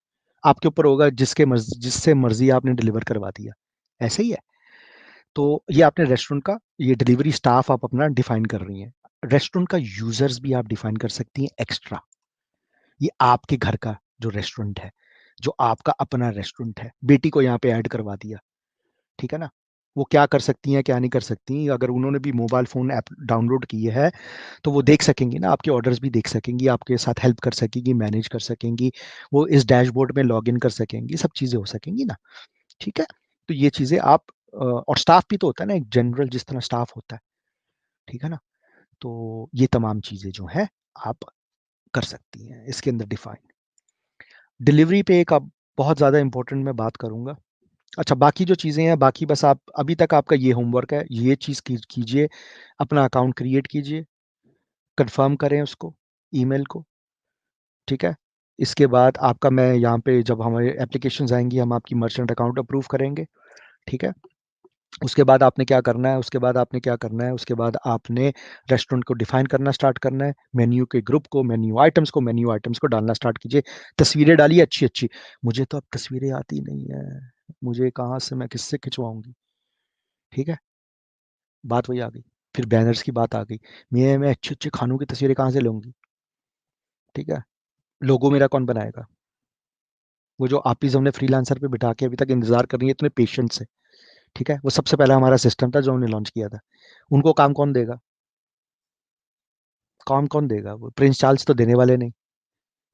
आपके ऊपर होगा, जिसके मर्जी, जिससे मर्जी आपने डिलीवर करवा दिया, ऐसे ही है। तो ये आपने रेस्टोरेंट का ये डिलीवरी स्टाफ आप अपना डिफाइन कर रही हैं। रेस्टोरेंट का यूजर्स भी आप डिफाइन कर सकती हैं एक्स्ट्रा, ये आपके घर का जो रेस्टोरेंट है, जो आपका अपना रेस्टोरेंट है, बेटी को यहाँ पे ऐड करवा दिया, ठीक है ना। वो क्या कर सकती हैं क्या नहीं कर सकती, अगर उन्होंने भी मोबाइल फोन ऐप डाउनलोड किए है तो वो देख सकेंगी ना, आपके ऑर्डर्स भी देख सकेंगी, आपके साथ हेल्प कर सकेंगी, मैनेज कर सकेंगी, वो इस डैशबोर्ड में लॉग इन कर सकेंगी, सब चीज़ें हो सकेंगी ना, ठीक है। तो ये चीज़ें आप और स्टाफ भी तो होता है ना एक जनरल, जिस तरह स्टाफ होता है, ठीक है ना। तो ये तमाम चीज़ें जो है आप कर सकती हैं इसके अंदर डिफाइन। डिलीवरी पे एक अब बहुत ज़्यादा इंपॉर्टेंट मैं बात करूंगा। अच्छा, बाकी जो चीज़ें हैं, बाकी बस आप अभी तक आपका ये होमवर्क है, ये चीज़ कीजिए, अपना अकाउंट क्रिएट कीजिए, कंफर्म करें उसको, ईमेल को, ठीक है। इसके बाद आपका, मैं यहाँ पे जब हमारे एप्लीकेशंस आएंगी हम आपकी मर्चेंट अकाउंट अप्रूव करेंगे, ठीक है। उसके बाद आपने क्या करना है, उसके बाद आपने क्या करना है, उसके बाद आपने रेस्टोरेंट को डिफाइन करना स्टार्ट करना है, मेन्यू के ग्रुप को, मेन्यू आइटम्स को डालना स्टार्ट कीजिए, तस्वीरें डालिए अच्छी अच्छी। मुझे तो अब तस्वीरें आती नहीं है, मुझे कहाँ से, मैं किससे खिंचवाऊंगी, ठीक है। बात वही आ गई, फिर बैनर्स की बात आ गई, मैं अच्छे अच्छे खानों की तस्वीरें कहाँ से लूंगी, ठीक है। लोगो मेरा कौन बनाएगा, वो जो आप ही हमने फ्रीलांसर पे बिठा के अभी तक इंतजार कर रही है इतने पेशेंट से, ठीक है, वो सबसे पहला हमारा सिस्टम था जो हमने लॉन्च किया था, उनको काम कौन देगा, काम कौन देगा, वो प्रिंस चार्ल्स तो देने वाले नहीं,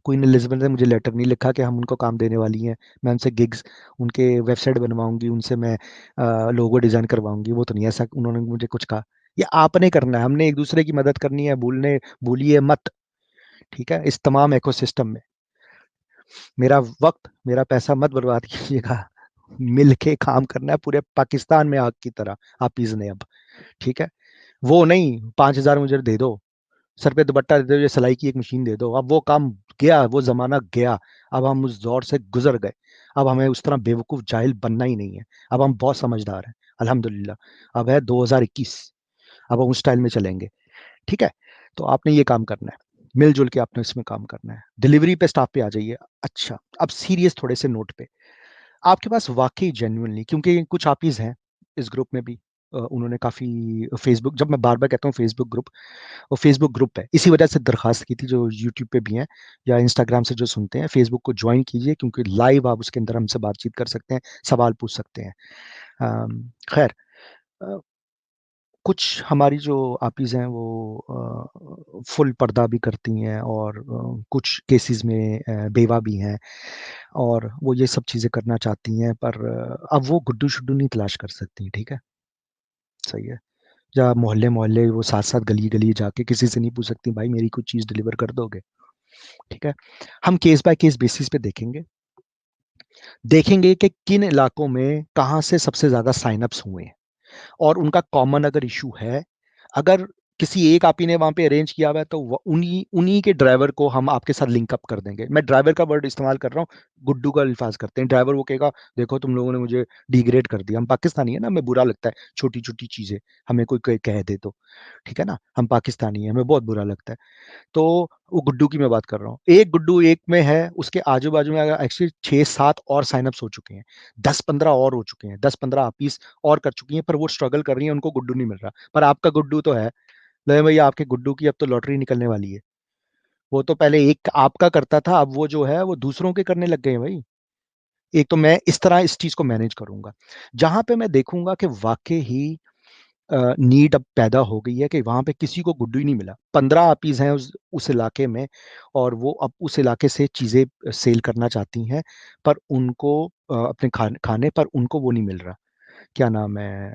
क्वीन एलिजाबेथ ने मुझे लेटर नहीं लिखा कि हम उनको काम देने वाली हैं, मैं उनसे गिग्स, उनके वेबसाइट बनवाऊंगी, उनसे मैं लोगो डिजाइन करवाऊंगी, वो तो नहीं, ऐसा उन्होंने मुझे कुछ कहा। ये आपने करना है, हमने एक दूसरे की मदद करनी है, भूलिए मत, ठीक है। इस तमाम इकोसिस्टम में मेरा वक्त, मेरा पैसा मत बर्बाद कीजिएगा, मिल के काम करना है पूरे पाकिस्तान में आग की तरह, आप ने अब, ठीक है। वो नहीं 5,000 मुझे दे दो, सर पे दुपट्टा दे दो, ये सिलाई की एक मशीन दे दो, अब वो काम गया, वो जमाना गया, अब हम उस दौर से गुजर गए, अब हमें उस तरह बेवकूफ जाहिल बनना ही नहीं है, अब हम बहुत समझदार हैं अल्हम्दुलिल्लाह, अब है 2021, अब हम उस स्टाइल में चलेंगे, ठीक है। तो आपने ये काम करना है, मिलजुल के आपने इसमें काम करना है, डिलीवरी पे स्टाफ पे आ जाइए। अच्छा, अब सीरियस थोड़े से नोट पे, आपके पास वाकई जेन्युइनली, क्योंकि कुछ आपीज हैं इस ग्रुप में भी, उन्होंने काफ़ी फेसबुक, जब मैं बार बार कहता हूँ फेसबुक ग्रुप, और फेसबुक ग्रुप है, इसी वजह से दरखास्त की थी, जो यूट्यूब पे भी हैं या इंस्टाग्राम से जो सुनते हैं, फेसबुक को ज्वाइन कीजिए, क्योंकि लाइव आप उसके अंदर हमसे बातचीत कर सकते हैं, सवाल पूछ सकते हैं। खैर, अ, कुछ हमारी जो आपीज़ हैं वो फुल पर्दा भी करती हैं, और कुछ केसेस में बेवा भी हैं, और वो ये सब चीज़ें करना चाहती हैं, पर अब वो गुड्डू शुड्डू नहीं तलाश कर सकती, ठीक है, सही है। या मोहल्ले मोहल्ले वो साथ साथ गली गली जाके किसी से नहीं पूछ सकती, भाई मेरी कुछ चीज़ डिलीवर कर दोगे, ठीक है। हम केस बाय केस बेसिस पे देखेंगे, देखेंगे कि किन इलाकों में कहाँ से सबसे ज़्यादा साइन अप्स हुए हैं, और उनका कॉमन अगर इशू है, अगर किसी एक आप ही ने वहां पे अरेंज किया हुआ है, तो उन्हीं उन्हीं के ड्राइवर को हम आपके साथ लिंक अप कर देंगे, मैं ड्राइवर का वर्ड इस्तेमाल कर रहा हूँ, गुड्डू का अल्फाज करते हैं, ड्राइवर वो कहेगा देखो तुम लोगों ने मुझे डिग्रेड कर दिया, हम पाकिस्तानी है ना, हमें बुरा लगता है छोटी छोटी चीजें, हमें कोई कह दे तो, ठीक है ना, हम पाकिस्तानी है, हमें बहुत बुरा लगता है। तो वो गुड्डू की मैं बात कर रहा हूँ, एक गुड्डू एक में है, उसके आजू बाजू में अगर एक्चुअली 6-7 और साइनअप्स हो चुके हैं, 10-15 और हो चुके हैं, 10-15 अपीस और कर चुकी हैं, पर वो स्ट्रगल कर रही है, उनको गुड्डू नहीं मिल रहा, पर आपका गुड्डू तो है। ले भैया, आपके गुड्डू की अब तो लॉटरी निकलने वाली है, वो तो पहले एक आपका करता था, अब वो जो है वो दूसरों के करने लग गए हैं भाई। एक तो मैं इस तरह इस चीज को मैनेज करूंगा, जहां पे मैं देखूंगा कि वाकई ही नीड अब पैदा हो गई है, कि वहां पे किसी को गुड्डू ही नहीं मिला, 15 आपीज हैं उस इलाके में, और वो अब उस इलाके से चीजें सेल करना चाहती हैं, पर उनको अपने खाने पर उनको वो नहीं मिल रहा, क्या नाम है,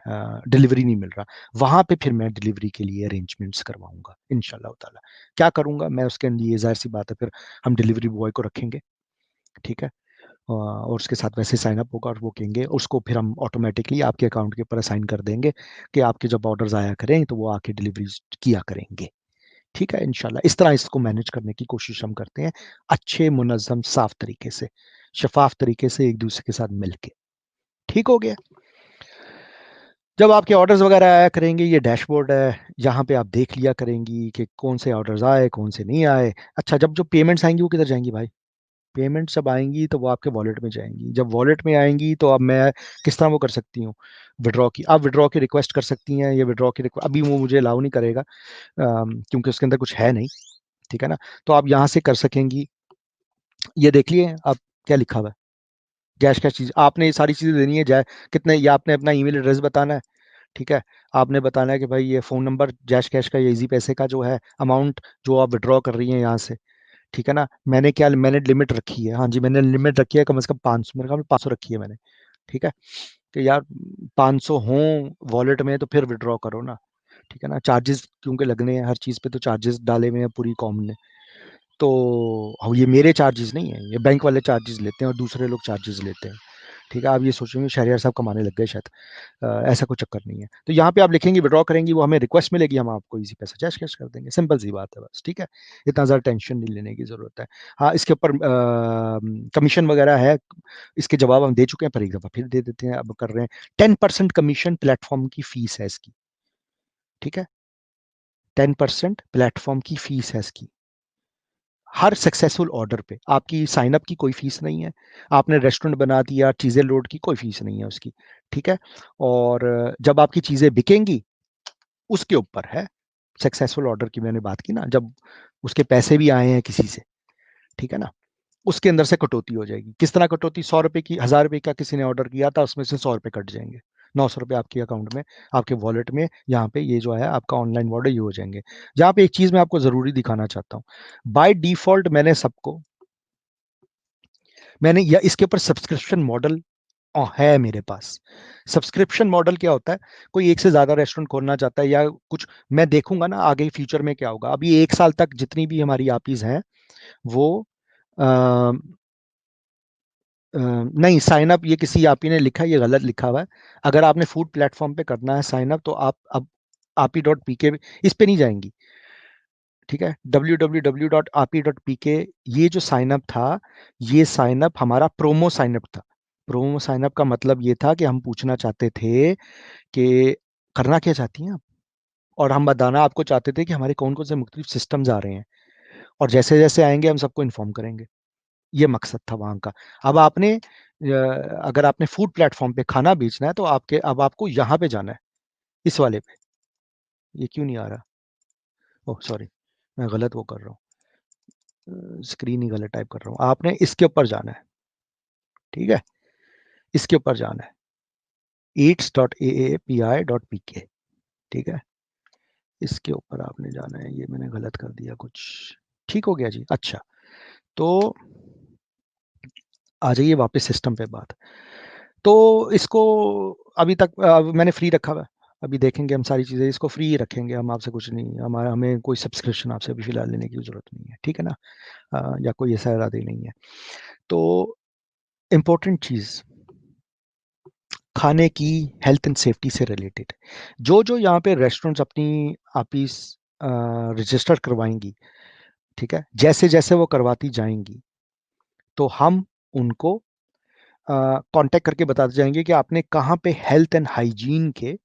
डिलीवरी नहीं मिल रहा, वहां पे फिर मैं डिलीवरी के लिए अरेंजमेंट्स करवाऊंगा इंशाल्लाह ताला। क्या करूंगा मैं उसके लिए, जाहिर सी बात है, फिर हम डिलीवरी बॉय को रखेंगे, ठीक है। और उसके साथ वैसे साइन अप होगा और वो कहेंगे उसको फिर हम ऑटोमेटिकली आपके अकाउंट के ऊपर असाइन कर देंगे कि आपके जब ऑर्डर्स आया करें तो वो आके डिलीवरी किया करेंगे। ठीक है, इंशाल्लाह इस तरह इसको मैनेज करने की कोशिश हम करते हैं, अच्छे मुनज़्ज़म साफ तरीके से, शफाफ तरीके से एक दूसरे के साथ मिलके। ठीक हो गया। जब आपके ऑर्डर्स वगैरह आया करेंगे, ये डैशबोर्ड है, यहाँ पे आप देख लिया करेंगी कि कौन से ऑर्डर्स आए कौन से नहीं आए। अच्छा, जब जो पेमेंट्स आएंगी वो किधर जाएंगी भाई? पेमेंट जब आएंगी तो वो आपके वॉलेट में जाएंगी। जब वॉलेट में आएंगी तो अब मैं किस तरह वो कर सकती हूँ, विड्रॉ की, आप विड्रॉ की रिक्वेस्ट कर सकती हैं। ये विड्रॉ की रिक्वेस्ट अभी वो मुझे अलाउ नहीं करेगा, क्योंकि उसके अंदर कुछ है नहीं। ठीक है ना, तो आप यहाँ से कर सकेंगी। ये देख लिए आप क्या लिखा हुआ है, कैश कैश चीज आपने ये सारी चीजें देनी है। जाए कितने, ये आपने अपना ईमेल एड्रेस बताना है। ठीक है, आपने बताना है कि भाई ये फ़ोन नंबर जैश कैश का, ये इजी पैसे का जो है अमाउंट जो आप विड्रॉ कर रही हैं यहाँ से। ठीक है ना, मैंने लिमिट रखी है, हाँ जी मैंने लिमिट रखी है कम से कम 500, मेरे ख्याल में 500 रखी है मैंने। ठीक है, कि यार 500 हों वॉलेट में तो फिर विड्रॉ करो ना। ठीक है ना, चार्जेस क्योंकि लगने हैं, हर चीज़ पे तो चार्जेस डाले हुए हैं पूरी कॉम ने। तो ये मेरे चार्जेस नहीं है, ये बैंक वाले चार्जेस लेते हैं और दूसरे लोग चार्जेस लेते हैं। ठीक है, आप ये सोचेंगे शहरियार साहब कमाने लग गए शायद। ऐसा कोई चक्कर नहीं है। तो यहाँ पे आप लिखेंगे विड्रॉ करेंगी, वो हमें रिक्वेस्ट मिलेगी, हम आपको इजी पैसा कैश कैश कर देंगे। सिंपल सी बात है बस। ठीक है, इतना ज़्यादा टेंशन नहीं लेने की ज़रूरत है। हाँ, इसके ऊपर कमीशन वगैरह है, इसके जवाब हम दे चुके हैं, पर एक दफ़ा फिर दे देते हैं, अब कर रहे हैं। 10% कमीशन प्लेटफॉर्म की फीस है इसकी। ठीक है, 10% प्लेटफॉर्म की फीस है इसकी, हर सक्सेसफुल ऑर्डर पे। आपकी साइन अप की कोई फीस नहीं है, आपने रेस्टोरेंट बना दिया, चीज़ें लोड की, कोई फीस नहीं है उसकी। ठीक है, और जब आपकी चीज़ें बिकेंगी उसके ऊपर है। सक्सेसफुल ऑर्डर की मैंने बात की ना, जब उसके पैसे भी आए हैं किसी से, ठीक है ना, उसके अंदर से कटौती हो जाएगी। किस तरह कटौती? 100 रुपए की, 1000 रुपए का किसी ने ऑर्डर किया था, उसमें से 100 रुपए कट जाएंगे, 900 रुपए आपके अकाउंट में, आपके वॉलेट में, यहाँ पे ये जो है आपका ऑनलाइन ऑर्डर ये हो जाएंगे। जहाँ पे एक चीज मैं आपको जरूरी दिखाना चाहता हूँ, बाय डिफॉल्ट मैंने या इसके ऊपर सब्सक्रिप्शन मॉडल है मेरे पास। सब्सक्रिप्शन मॉडल क्या होता है? कोई एक से ज्यादा रेस्टोरेंट खोलना चाहता है या कुछ, मैं देखूंगा ना आगे फ्यूचर में क्या होगा। अभी 1 साल तक जितनी भी हमारी आईपीज हैं वो अ, नहीं, साइन अप ये किसी आपी ने लिखा है, ये गलत लिखा हुआ है। अगर आपने फूड प्लेटफॉर्म पे करना है साइन अप तो आप अब api.pk इस पे नहीं जाएंगी। ठीक है, www.api.pk, ये जो साइन अप था, ये साइन अप हमारा प्रोमो साइन अप था। प्रोमो साइन अप का मतलब ये था कि हम पूछना चाहते थे कि करना क्या चाहती हैं आप, और हम बताना आपको चाहते थे कि हमारे कौन कौन से मुख्तलिफ सिस्टम्स आ रहे हैं, और जैसे जैसे आएंगे हम सबको इन्फॉर्म करेंगे। ये मकसद था वहाँ का। अब आपने अगर आपने फूड प्लेटफॉर्म पे खाना बेचना है तो आपके अब आपको यहाँ पे जाना है, इस वाले पे। ये क्यों नहीं आ रहा? ओह सॉरी, मैं गलत वो कर रहा हूँ, स्क्रीन ही गलत टाइप कर रहा हूँ। आपने इसके ऊपर जाना है। ठीक है, इसके ऊपर जाना है, eats.aapi.pk। ठीक है, इसके ऊपर आपने जाना है। ये मैंने गलत कर दिया कुछ, ठीक हो गया जी। अच्छा, तो आ जाइए वापस सिस्टम पे बात। तो इसको अभी तक मैंने फ्री रखा हुआ है। अभी देखेंगे हम सारी चीज़ें, इसको फ्री ही रखेंगे हम, आपसे कुछ नहीं, हमारा हमें कोई सब्सक्रिप्शन आपसे अभी फिलहाल लेने की ज़रूरत नहीं है। ठीक है ना, या कोई ऐसा इरादा ही नहीं है। तो इम्पोर्टेंट चीज़ खाने की हेल्थ एंड सेफ्टी से रिलेटेड, जो जो यहाँ पे रेस्टोरेंट्स अपनी आपिस रजिस्टर करवाएंगी, ठीक है, जैसे जैसे वो करवाती जाएंगी तो हम उनको कांटेक्ट करके बताते जाएंगे कि आपने कहाँ पे हेल्थ एंड हाइजीन के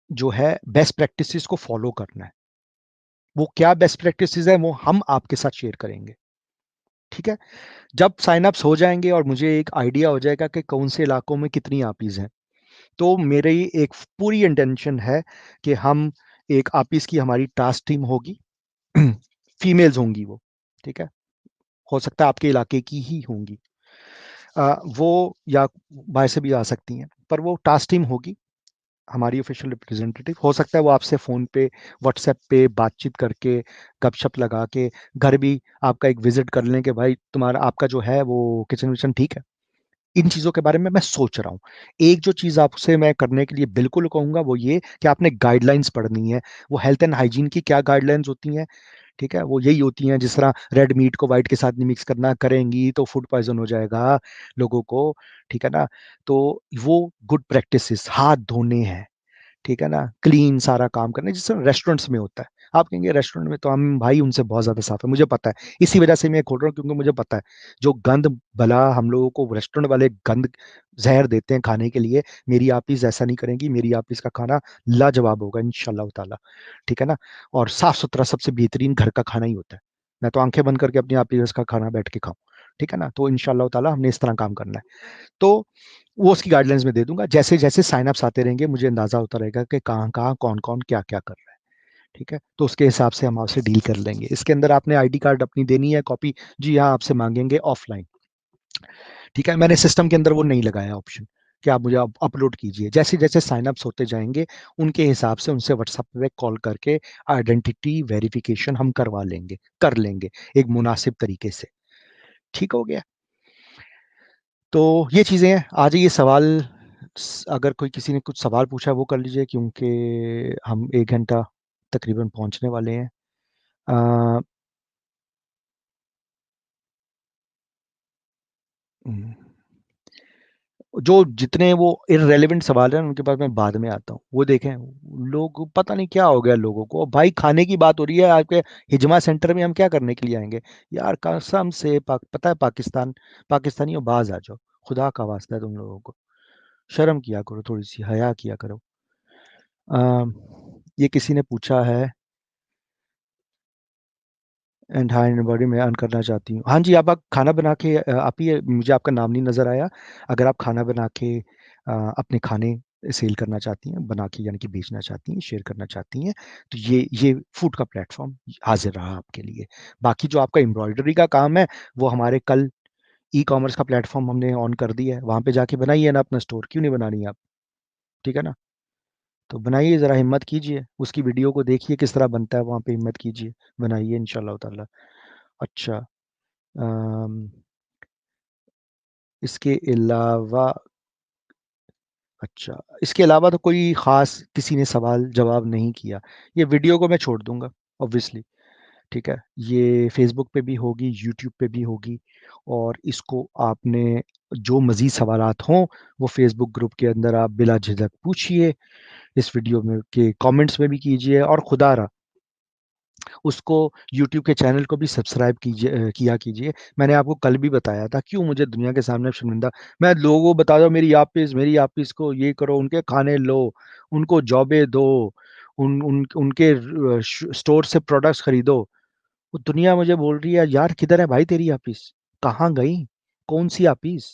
जो है बेस्ट प्रैक्टिसेस को फॉलो करना है। वो क्या बेस्ट प्रैक्टिसेस है वो हम आपके साथ शेयर करेंगे। ठीक है, जब साइन अप्स हो जाएंगे और मुझे एक आइडिया हो जाएगा कि कौन से इलाकों में कितनी आपिस हैं, तो मेरी एक पूरी इंटेंशन है कि हम एक आपिस की हमारी टास्क टीम होगी, फीमेल्स होंगी वो। ठीक है, हो सकता है आपके इलाके की ही होंगी, वो या बाहर से भी आ सकती हैं, पर वो टास्क टीम होगी हमारी ऑफिशियल रिप्रेजेंटेटिव। हो सकता है वो आपसे फ़ोन पे, व्हाट्सएप पे बातचीत करके, गपशप लगा के, घर भी आपका एक विजिट कर लें कि भाई तुम्हारा आपका जो है वो किचन विचन ठीक है, इन चीज़ों के बारे में मैं सोच रहा हूँ। एक जो चीज़ आपसे मैं करने के लिए बिल्कुल कहूँगा वो ये कि आपने गाइडलाइंस पढ़नी है। वो हेल्थ एंड हाइजीन की क्या गाइडलाइंस होती हैं, ठीक है? वो यही होती हैं, जिस तरह रेड मीट को व्हाइट के साथ नहीं मिक्स करना, करेंगी तो फूड पॉइज़न हो जाएगा लोगों को, ठीक है ना? तो वो गुड प्रैक्टिसेस हाथ धोने हैं, ठीक है ना? क्लीन सारा काम करना है, जिस तरह रेस्टोरेंट्स में होता है। आप कहेंगे रेस्टोरेंट में तो हम भाई उनसे बहुत ज़्यादा साफ है, मुझे पता है। इसी वजह से मैं खोल रहा हूँ क्योंकि मुझे पता है, जो गंद भला हम लोगों को रेस्टोरेंट वाले गंद ज़हर देते हैं खाने के लिए, मेरी आपिस ऐसा नहीं करेंगी, मेरी आपिस का खाना लाजवाब होगा इंशाअल्लाह ताला, ठीक है ना? और साफ-सुथरा सबसे बेहतरीन घर का खाना ही होता है। मैं तो आँखें बंद करके अपनी आपिस का खाना बैठ के खाऊँ, ठीक है ना? तो इंशाअल्लाह ताला हमने इस तरह काम करना है। तो वो उसकी गाइडलाइंस मैं दे दूँगा। जैसे-जैसे साइन अप्स आते रहेंगे, मुझे अंदाज़ा होता रहेगा कि कहाँ-कहाँ, कौन-कौन, क्या-क्या कर रहा है, ठीक है? तो उसके हिसाब से हम आपसे डील कर लेंगे। इसके अंदर आपने आईडी कार्ड अपनी देनी है कॉपी, जी हाँ, आपसे माँगेंगे ऑफ़लाइन, ठीक है? मैंने सिस्टम के अंदर वो नहीं लगाया ऑप्शन कि आप मुझे अपलोड कीजिए। जैसे-जैसे साइन अप्स होते जाएँगे, उनके हिसाब से उनसे व्हाट्सएप पे कॉल करके आइडेंटिटी वेरिफ़िकेशन हम करवा लेंगे, कर लेंगे, एक मुनासिब तरीके से। ठीक हो गया? तो ये चीज़ें हैं। आ जाइए सवाल अगर कोई किसी ने कुछ सवाल पूछा वो कर लीजिए क्योंकि हम 1 घंटा तकरीबन पहुँचने वाले हैं। अ, उम, जो जितने वो इर्रेलेवेंट सवाल हैं उनके पास मैं बाद में आता हूँ। वो देखें, लोग पता नहीं क्या हो गया लोगों को। भाई खाने की बात हो रही है आपके हिजमा सेंटर में, हम क्या करने के लिए आएँगे? यार कसम से पता है पाकिस्तानियों बाज़ आ जाओ। खुदा का वास्ता है तुम लोगों को। शर्म किया करो थोड़ी-सी, हया किया करो। अ, ये किसी ने पूछा है एंड हाई एंड बॉडी में अर्न करना चाहती हूँ। हाँ जी, आप खाना बना के आप ही मुझे आपका नाम नहीं नज़र आया। अगर आप खाना बना के अपने खाने सेल करना चाहती हैं, बना के यानी कि बेचना चाहती हैं, शेयर करना चाहती हैं, तो ये फूड का प्लेटफ़ॉर्म हाज़िर रहा आपके लिए। बाकी जो आपका एम्ब्रॉयडरी का काम है, वो हमारे कल ई-कॉमर्स का प्लेटफ़ॉर्म हमने ऑन कर दिया है। वहाँ पे जाके बनाइए ना अपना स्टोर, क्यों नहीं बनानी आप? ठीक है ना? तो बनाइए ज़रा हिम्मत कीजिए, उसकी वीडियो को देखिए किस तरह बनता है, वहाँ पे हिम्मत कीजिए, बनाइए इंशाअल्लाह ताला। अच्छा, अम, इसके अलावा अच्छा, इसके अलावा तो कोई ख़ास किसी ने सवाल जवाब नहीं किया। ये वीडियो को मैं छोड़ दूँगा ऑब्वियसली, ठीक है? ये फ़ेसबुक पे भी होगी, यूट्यूब पे भी होगी और इसको आपने जो मज़ीद सवालात हों, वो फ़ेसबुक ग्रुप के अंदर आप बिला झिझक पूछिए, इस वीडियो में के कमेंट्स में भी कीजिए और खुदारा उसको यूट्यूब के चैनल को भी सब्सक्राइब किया कीजिए। मैंने आपको कल भी बताया था क्यों मुझे दुनिया के सामने शर्मिंदा मैं लोगों को बता दो मेरी आपिस को ये करो, उनके खाने लो, उनको जॉबें दो, उनके स्टोर से प्रोडक्ट्स खरीदो। वो दुनिया मुझे बोल रही है यार किधर है भाई तेरी आपिस? कहाँ गई? कौन-सी आपिस?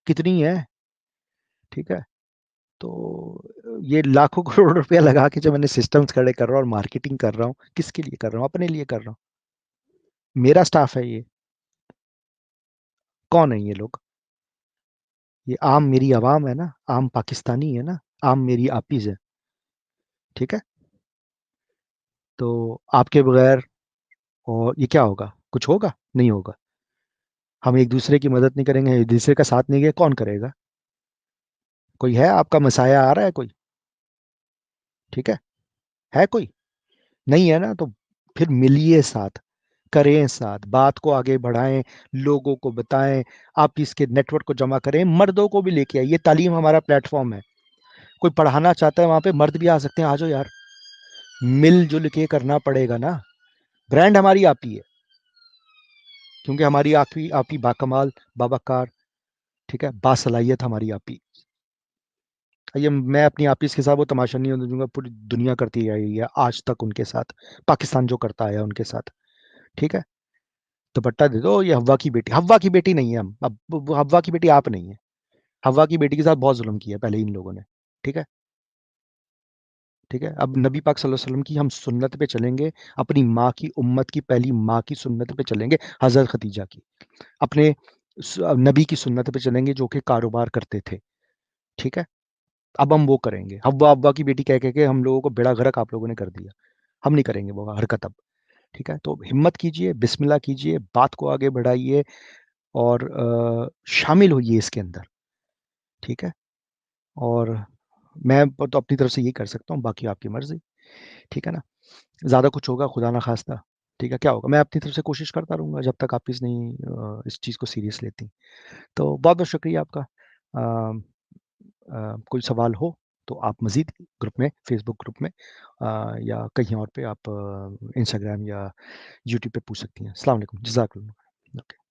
कितनी है? ठीक है? तो ये लाखों करोड़ रुपया लगा के जो मैंने सिस्टम्स खड़े कर रहा हूँ और मार्केटिंग कर रहा हूँ, किसके लिए कर रहा हूँ? अपने लिए कर रहा हूँ। मेरा स्टाफ है ये। कौन है ये लोग? ये आम मेरी आवाम है ना, आम पाकिस्तानी है ना, आम मेरी आपिज़ है, ठीक है? तो आपके बगैर और ये क्या होगा? कुछ होगा? नहीं होगा। हम एक-दूसरे की मदद नहीं करेंगे, एक-दूसरे का साथ नहीं देंगे, कौन करेगा? कोई है आपका मसाया आ रहा है कोई? ठीक है? है कोई? नहीं है ना, तो फिर मिलिए साथ, करें साथ, बात को आगे बढ़ाएँ, लोगों को बताएँ, आप इसके नेटवर्क को जमा करें, मर्दों को भी लेके आइए, तालीम हमारा प्लेटफ़ॉर्म है। कोई पढ़ाना चाहता है वहाँ पे मर्द भी आ सकते हैं, आ जाओ यार। मिल-जुल के करना पड़ेगा ना। ब्रांड हमारी आप ही है, क्योंकि हमारी आप ही बाकमाल, बावक़ार, ठीक है? बासलाहियत हमारी आप ही। ये मैं अपनी आप ही इसके साथ वो तमाशा नहीं होने दूँगा, पूरी दुनिया करती आई है आज तक उनके साथ, पाकिस्तान जो करता आया उनके साथ, ठीक है? दुपट्टा दे दो, ये हव्वा की बेटी नहीं है हम, अब वो हव्वा की बेटी आप नहीं है। हव्वा की बेटी के साथ बहुत ज़ुल्म किया पहले इन लोगों ने, ठीक है? ठीक है? अब नबी पाक सल्लल्लाहु अलैहि वसल्लम की हम सुन्नत पे चलेंगे, अपनी माँ की उम्मत की पहली माँ की सुन्नत पे चलेंगे, हज़रत खदीजा की। अपने नबी की सुन्नत पे चलेंगे जो कि कारोबार करते थे, ठीक है? अब हम वो करेंगे। हव्वा-अव्वा की बेटी कह के हम लोगों को बेड़ा गर्क आप लोगों ने कर दिया। हम नहीं करेंगे वो हरकत अब, ठीक है? तो हिम्मत कीजिए, बिस्मिल्लाह कीजिए, बात को आगे बढ़ाइए और शामिल होइए इसके अंदर, ठीक है? और मैं तो अपनी तरफ से ये कर सकता हूँ, बाकी आपकी मर्ज़ी, ठीक है ना? ज़्यादा कुछ होगा खुदा ना ख़ास्ता, ठीक है? क्या होगा? मैं अपनी तरफ से कोशिश करता रहूँगा जब तक आप इस चीज़ को सीरियस लेती। तो बहुत-बहुत शुक्रिया आपका। अ कोई सवाल हो तो आप मज़ीद ग्रुप में, फ़ेसबुक ग्रुप में या कहीं और पे आप इंस्टाग्राम या यूट्यूब पे पूछ सकती हैं। अस्सलाम वालेकुम, जज़ाकल्लाह। ओके।